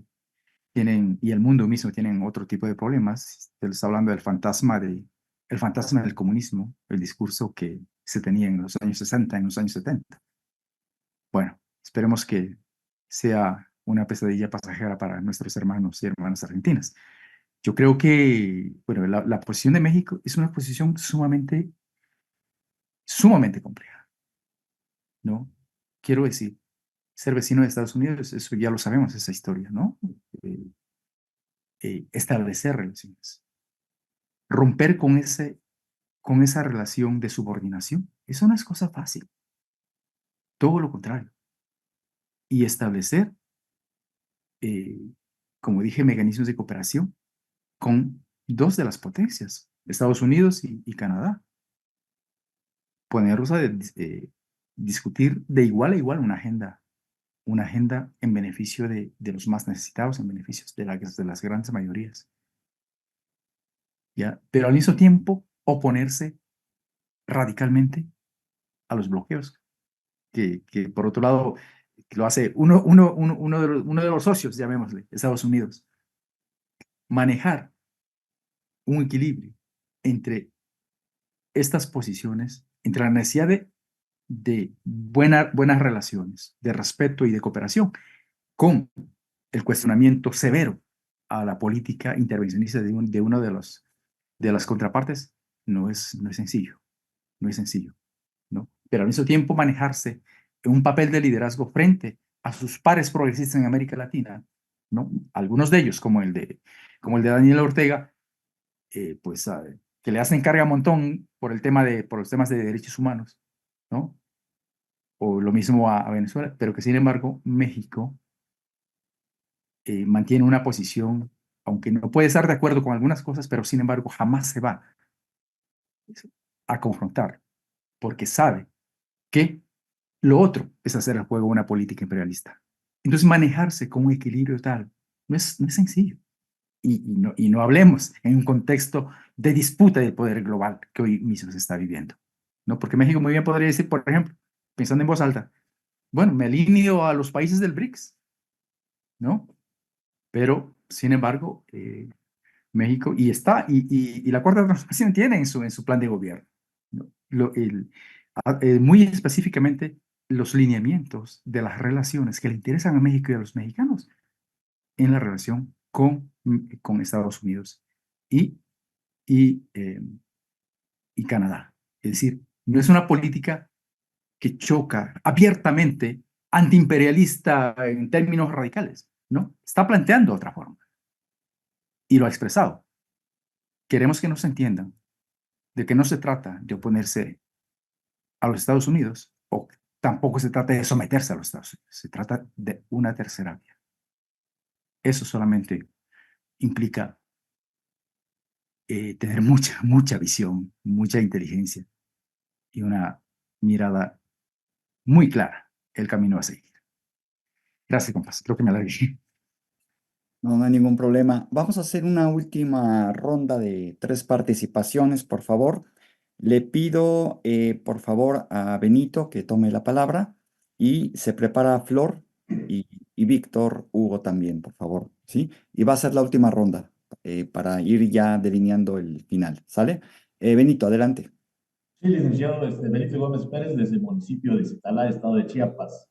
y el mundo mismo tienen otro tipo de problemas. Se está hablando del fantasma del comunismo, el discurso que se tenía en los años 60, en los años 70. Bueno, esperemos que sea una pesadilla pasajera para nuestros hermanos y hermanas argentinas. Yo creo que, bueno, la posición de México es una posición sumamente compleja, ¿no? Quiero decir, ser vecino de Estados Unidos, eso ya lo sabemos, esa historia, ¿no? Establecer relaciones, romper con esa relación de subordinación, eso no es cosa fácil, todo lo contrario. Y establecer, como dije, mecanismos de cooperación con dos de las potencias, Estados Unidos y Canadá. Ponerlos a discutir de igual a igual una agenda en beneficio de los más necesitados, en beneficio de las grandes mayorías. ¿Ya? Pero al mismo tiempo oponerse radicalmente a los bloqueos, que por otro lado lo hace uno de los socios, llamémosle, Estados Unidos. Manejar un equilibrio entre estas posiciones, entre la necesidad de buenas relaciones, de respeto y de cooperación, con el cuestionamiento severo a la política intervencionista de uno de las contrapartes, no es sencillo, ¿no? Pero al mismo tiempo manejarse en un papel de liderazgo frente a sus pares progresistas en América Latina, ¿no? Algunos de ellos, como el de Daniel Ortega, pues que le hacen carga un montón por los temas de derechos humanos, ¿no? O lo mismo a Venezuela, pero que sin embargo México mantiene una posición, aunque no puede estar de acuerdo con algunas cosas, pero sin embargo jamás se va a confrontar, porque sabe que lo otro es hacer el juego una política imperialista. Entonces manejarse con un equilibrio tal no es sencillo. Y no hablemos en un contexto de disputa del poder global que hoy mismo se está viviendo, ¿no? Porque México muy bien podría decir, por ejemplo, pensando en voz alta, bueno, me alineo a los países del BRICS, ¿no? Pero, sin embargo, México, y la Cuarta Transformación tiene en su plan de gobierno, ¿no? Muy específicamente los lineamientos de las relaciones que le interesan a México y a los mexicanos en la relación con Estados Unidos y Canadá. Es decir, no es una política que choca abiertamente antiimperialista en términos radicales, ¿no? Está planteando otra forma y lo ha expresado. Queremos que nos entiendan de que no se trata de oponerse a los Estados Unidos o tampoco se trata de someterse a los Estados Unidos, se trata de una tercera vía. Eso solamente implica tener mucha visión, mucha inteligencia y una mirada muy clara el camino a seguir. Gracias, compas. Creo que me alargué. No, no hay ningún problema. Vamos a hacer una última ronda de 3 participaciones, por favor. Le pido, por favor, a Benito que tome la palabra y se prepara Flor y Víctor Hugo también, por favor, ¿sí? Y va a ser la última ronda para ir ya delineando el final, ¿sale? Benito, adelante. Sí, licenciado Benito Gómez Pérez, desde el municipio de Zitalá, estado de Chiapas.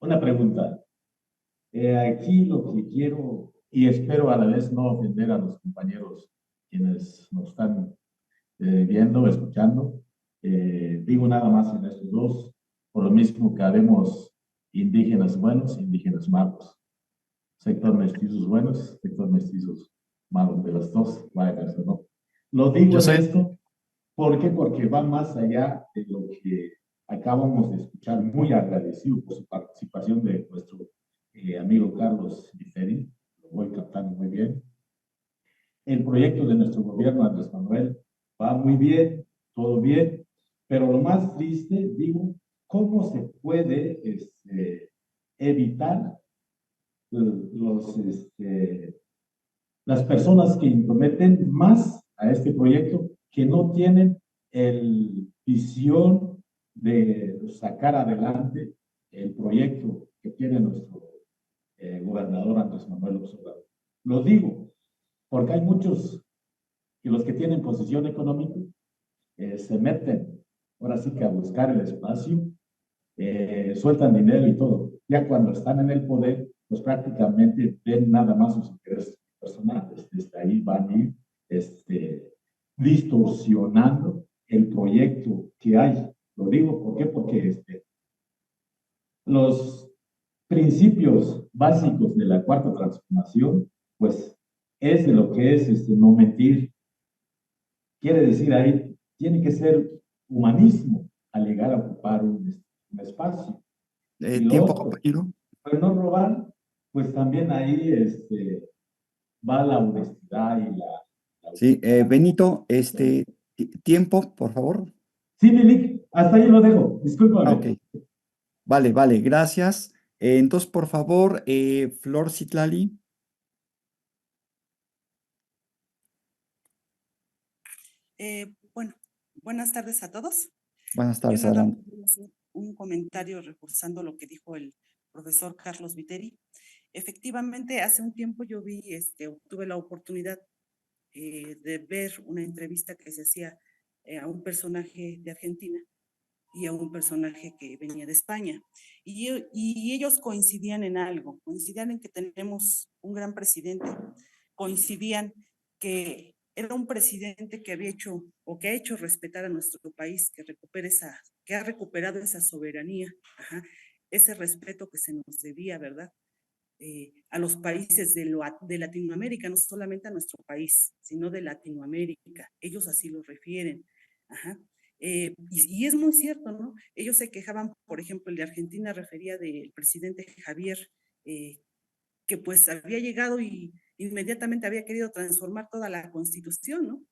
Una pregunta. Aquí lo que quiero, y espero a la vez no ofender a los compañeros quienes nos están viendo, escuchando, digo nada más en estos dos, por lo mismo que haremos indígenas buenos, indígenas malos. Sector mestizos buenos, sector mestizos malos, de las dos, vaya a ser, ¿no? Lo digo en esto, ¿por qué? Porque va más allá de lo que acabamos de escuchar, muy agradecido por su participación de nuestro amigo Carlos Viteri, lo voy captando muy bien. El proyecto de nuestro gobierno, Andrés Manuel, va muy bien, todo bien, pero lo más triste, digo, ¿cómo se puede evitar las personas que intrometen más a este proyecto, que no tienen el visión de sacar adelante el proyecto que tiene nuestro gobernador Andrés Manuel López Obrador? Lo digo porque hay muchos que los que tienen posición económica se meten ahora sí que a buscar el espacio, sueltan dinero y todo. Ya cuando están en el poder, pues prácticamente ven nada más sus intereses personales. Desde ahí van a ir distorsionando el proyecto que hay. Lo digo, ¿por qué? Porque los principios básicos de la cuarta transformación, pues es de lo que es no mentir. Quiere decir ahí, tiene que ser humanismo al llegar a ocupar un espacio. Y lo Tiempo, otro, compañero. pues no robar, pues también ahí va la honestidad y la Sí, Benito, tiempo, por favor. Sí, Milik, hasta ahí lo dejo, discúlpame. Ok, vale, vale, gracias. Entonces, por favor, Flor Citlali. Bueno, buenas tardes a todos. Buenas Yo tardes, nada más adelante. voy a hacer un comentario reforzando lo que dijo el profesor Carlos Viteri. Efectivamente, hace un tiempo yo vi, tuve la oportunidad de ver una entrevista que se hacía a un personaje de Argentina y a un personaje que venía de España. Y ellos coincidían en algo, coincidían en que tenemos un gran presidente, coincidían que era un presidente que había hecho o que ha hecho respetar a nuestro país, que ha recuperado esa soberanía, ese respeto que se nos debía, ¿verdad? A los países de Latinoamérica, no solamente a nuestro país, sino de Latinoamérica. Ellos así lo refieren. Y es muy cierto, ¿no? Ellos se quejaban, por ejemplo, el de Argentina refería del presidente Javier, que pues había llegado y inmediatamente había querido transformar toda la constitución, ¿no?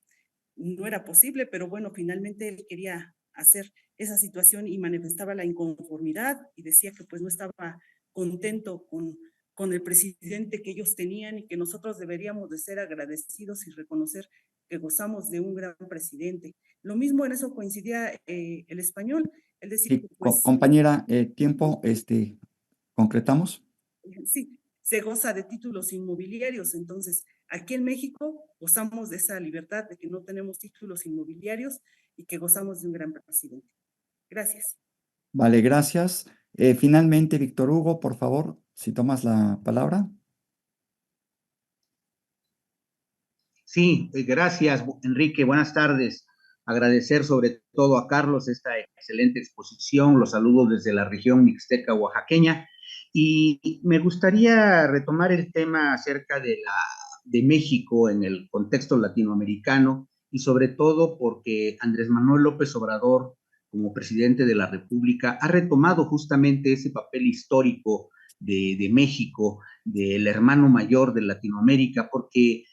No era posible, pero bueno, finalmente él quería hacer esa situación y manifestaba la inconformidad y decía que pues no estaba contento con el presidente que ellos tenían y que nosotros deberíamos de ser agradecidos y reconocer que gozamos de un gran presidente. Lo mismo en eso coincidía el español, él decía Sí, que pues compañera, tiempo, concretamos. sí, se goza de títulos inmobiliarios, entonces aquí en México gozamos de esa libertad de que no tenemos títulos inmobiliarios y que gozamos de un gran presidente. Gracias. Vale, gracias. Finalmente, Víctor Hugo, por favor, si tomas la palabra. Sí, gracias, Enrique. Buenas tardes. Agradecer sobre todo a Carlos esta excelente exposición. Los saludo desde la región mixteca oaxaqueña. Y me gustaría retomar el tema acerca de México en el contexto latinoamericano y sobre todo porque Andrés Manuel López Obrador, como presidente de la República, ha retomado justamente ese papel histórico de México, del hermano mayor de Latinoamérica, porque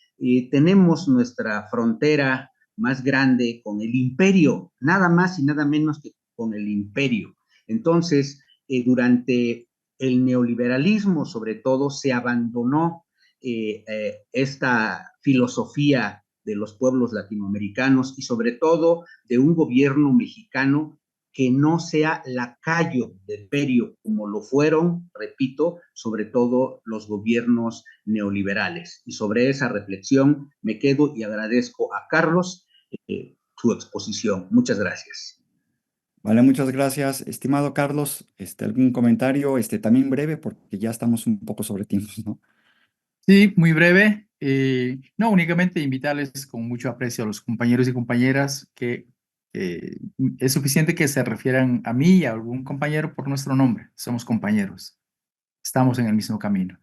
tenemos nuestra frontera más grande con el imperio, nada más y nada menos que con el imperio. Entonces, durante el neoliberalismo, sobre todo, se abandonó esta filosofía de los pueblos latinoamericanos y sobre todo de un gobierno mexicano que no sea lacayo del imperio, como lo fueron, repito, sobre todo los gobiernos neoliberales. Y sobre esa reflexión me quedo y agradezco a Carlos su exposición. Muchas gracias. Vale, muchas gracias, estimado Carlos. ¿Algún comentario, también breve, porque ya estamos un poco sobre tiempos, ¿no? Sí, muy breve. No, únicamente invitarles con mucho aprecio a los compañeros y compañeras que es suficiente que se refieran a mí y a algún compañero por nuestro nombre. Somos compañeros. Estamos en el mismo camino.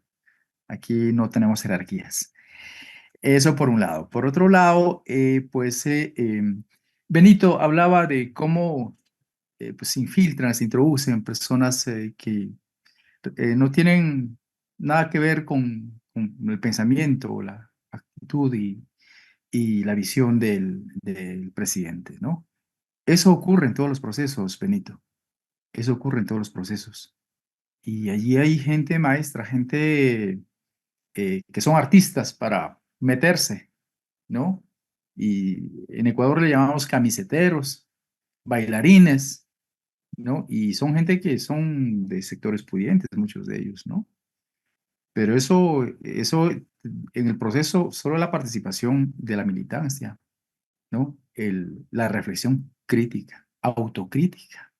Aquí no tenemos jerarquías. Eso por un lado. Por otro lado, Benito hablaba de cómo pues, se infiltran, se introducen personas que no tienen nada que ver con el pensamiento, la actitud y la visión del presidente, ¿no? Eso ocurre en todos los procesos, Benito. Eso ocurre en todos los procesos. Y allí hay gente maestra, gente que son artistas para meterse, ¿no? Y en Ecuador le llamamos camiseteros, bailarines, ¿no? Y son gente que son de sectores pudientes, muchos de ellos, ¿no? Pero eso en el proceso, solo la participación de la militancia, ¿no? La reflexión crítica, autocrítica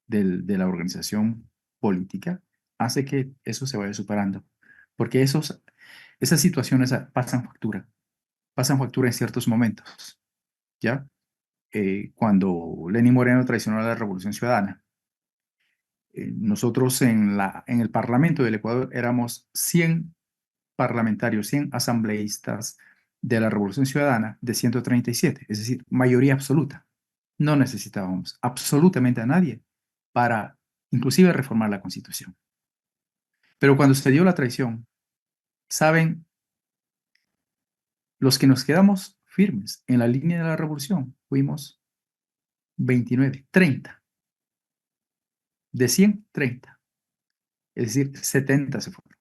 de la organización política hace que eso se vaya superando. Porque esas situaciones pasan factura en ciertos momentos, ¿ya? Cuando Lenín Moreno traicionó a la Revolución Ciudadana, nosotros en el Parlamento del Ecuador éramos 100 parlamentarios, 100 asambleístas de la Revolución Ciudadana de 137, es decir, mayoría absoluta. No necesitábamos absolutamente a nadie para inclusive reformar la Constitución. Pero cuando se dio la traición, saben, los que nos quedamos firmes en la línea de la revolución fuimos 29, 30. De 100, 30. Es decir, 70 se fueron.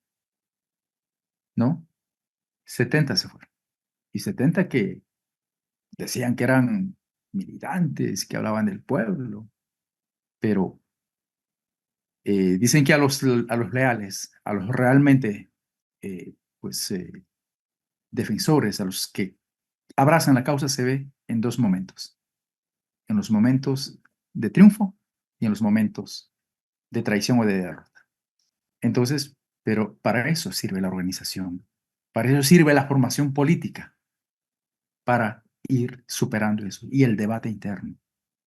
¿No? 70 se fueron. Y 70 que decían que eran militantes, que hablaban del pueblo, pero dicen que a los leales, a los realmente defensores, a los que abrazan la causa, se ve en dos momentos. En los momentos de triunfo y en los momentos de traición o de derrota. Entonces, pero para eso sirve la organización, para eso sirve la formación política, para ir superando eso. Y el debate interno,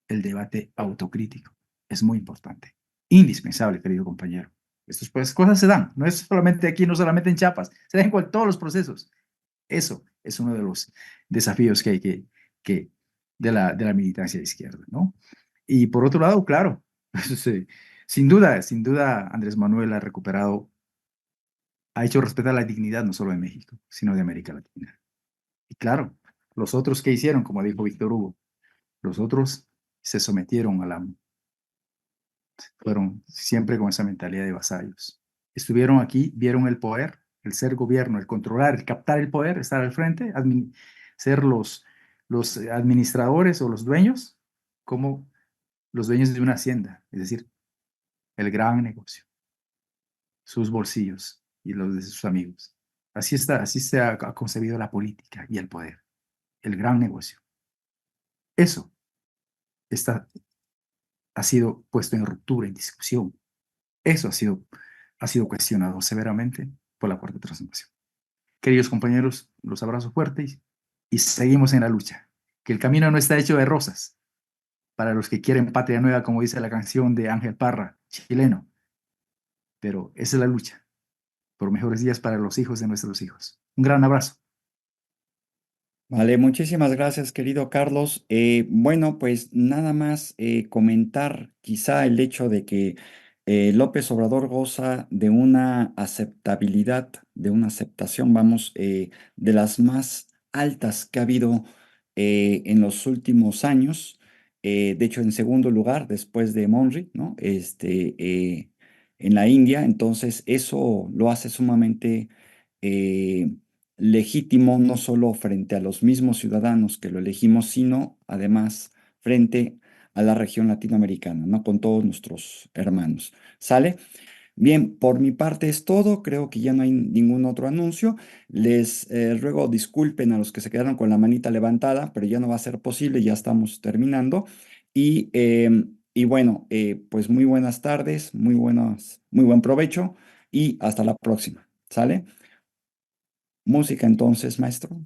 el debate autocrítico, es muy importante, indispensable, querido compañero. Estas pues, cosas se dan, no es solamente aquí, no solamente en Chiapas, se dan en todos los procesos. Eso es uno de los desafíos que hay de la militancia de izquierda, ¿no? Y por otro lado, claro, sin duda, Andrés Manuel ha recuperado, ha hecho respetar la dignidad no solo de México, sino de América Latina. Y claro, los otros que hicieron, como dijo Víctor Hugo, los otros se sometieron al amo. Fueron siempre con esa mentalidad de vasallos. Estuvieron aquí, vieron el poder, el ser gobierno, el controlar, el captar el poder, estar al frente, ser los administradores o los dueños, como los dueños de una hacienda, es decir, el gran negocio, sus bolsillos y los de sus amigos. Así se ha concebido la política y el poder, el gran negocio. Eso ha sido puesto en ruptura, en discusión. Eso ha sido cuestionado severamente por la Cuarta Transformación. Queridos compañeros, los abrazo fuertes y seguimos en la lucha. Que el camino no está hecho de rosas. Para los que quieren patria nueva, como dice la canción de Ángel Parra, chileno. Pero esa es la lucha por mejores días para los hijos de nuestros hijos. Un gran abrazo. Vale, muchísimas gracias, querido Carlos. Bueno, pues nada más comentar quizá el hecho de que López Obrador goza de una aceptabilidad, de una aceptación, vamos, de las más altas que ha habido en los últimos años. De hecho, en segundo lugar, después de Monri, ¿no? En la India. Entonces, eso lo hace sumamente legítimo, no solo frente a los mismos ciudadanos que lo elegimos, sino además frente a la región latinoamericana, ¿no? Con todos nuestros hermanos. ¿Sale? Bien, por mi parte es todo. Creo que ya no hay ningún otro anuncio. Les ruego disculpen a los que se quedaron con la manita levantada, pero ya no va a ser posible, ya estamos terminando. Y Y bueno, pues muy buenas tardes, muy buen provecho y hasta la próxima. ¿Sale? Música entonces, maestro.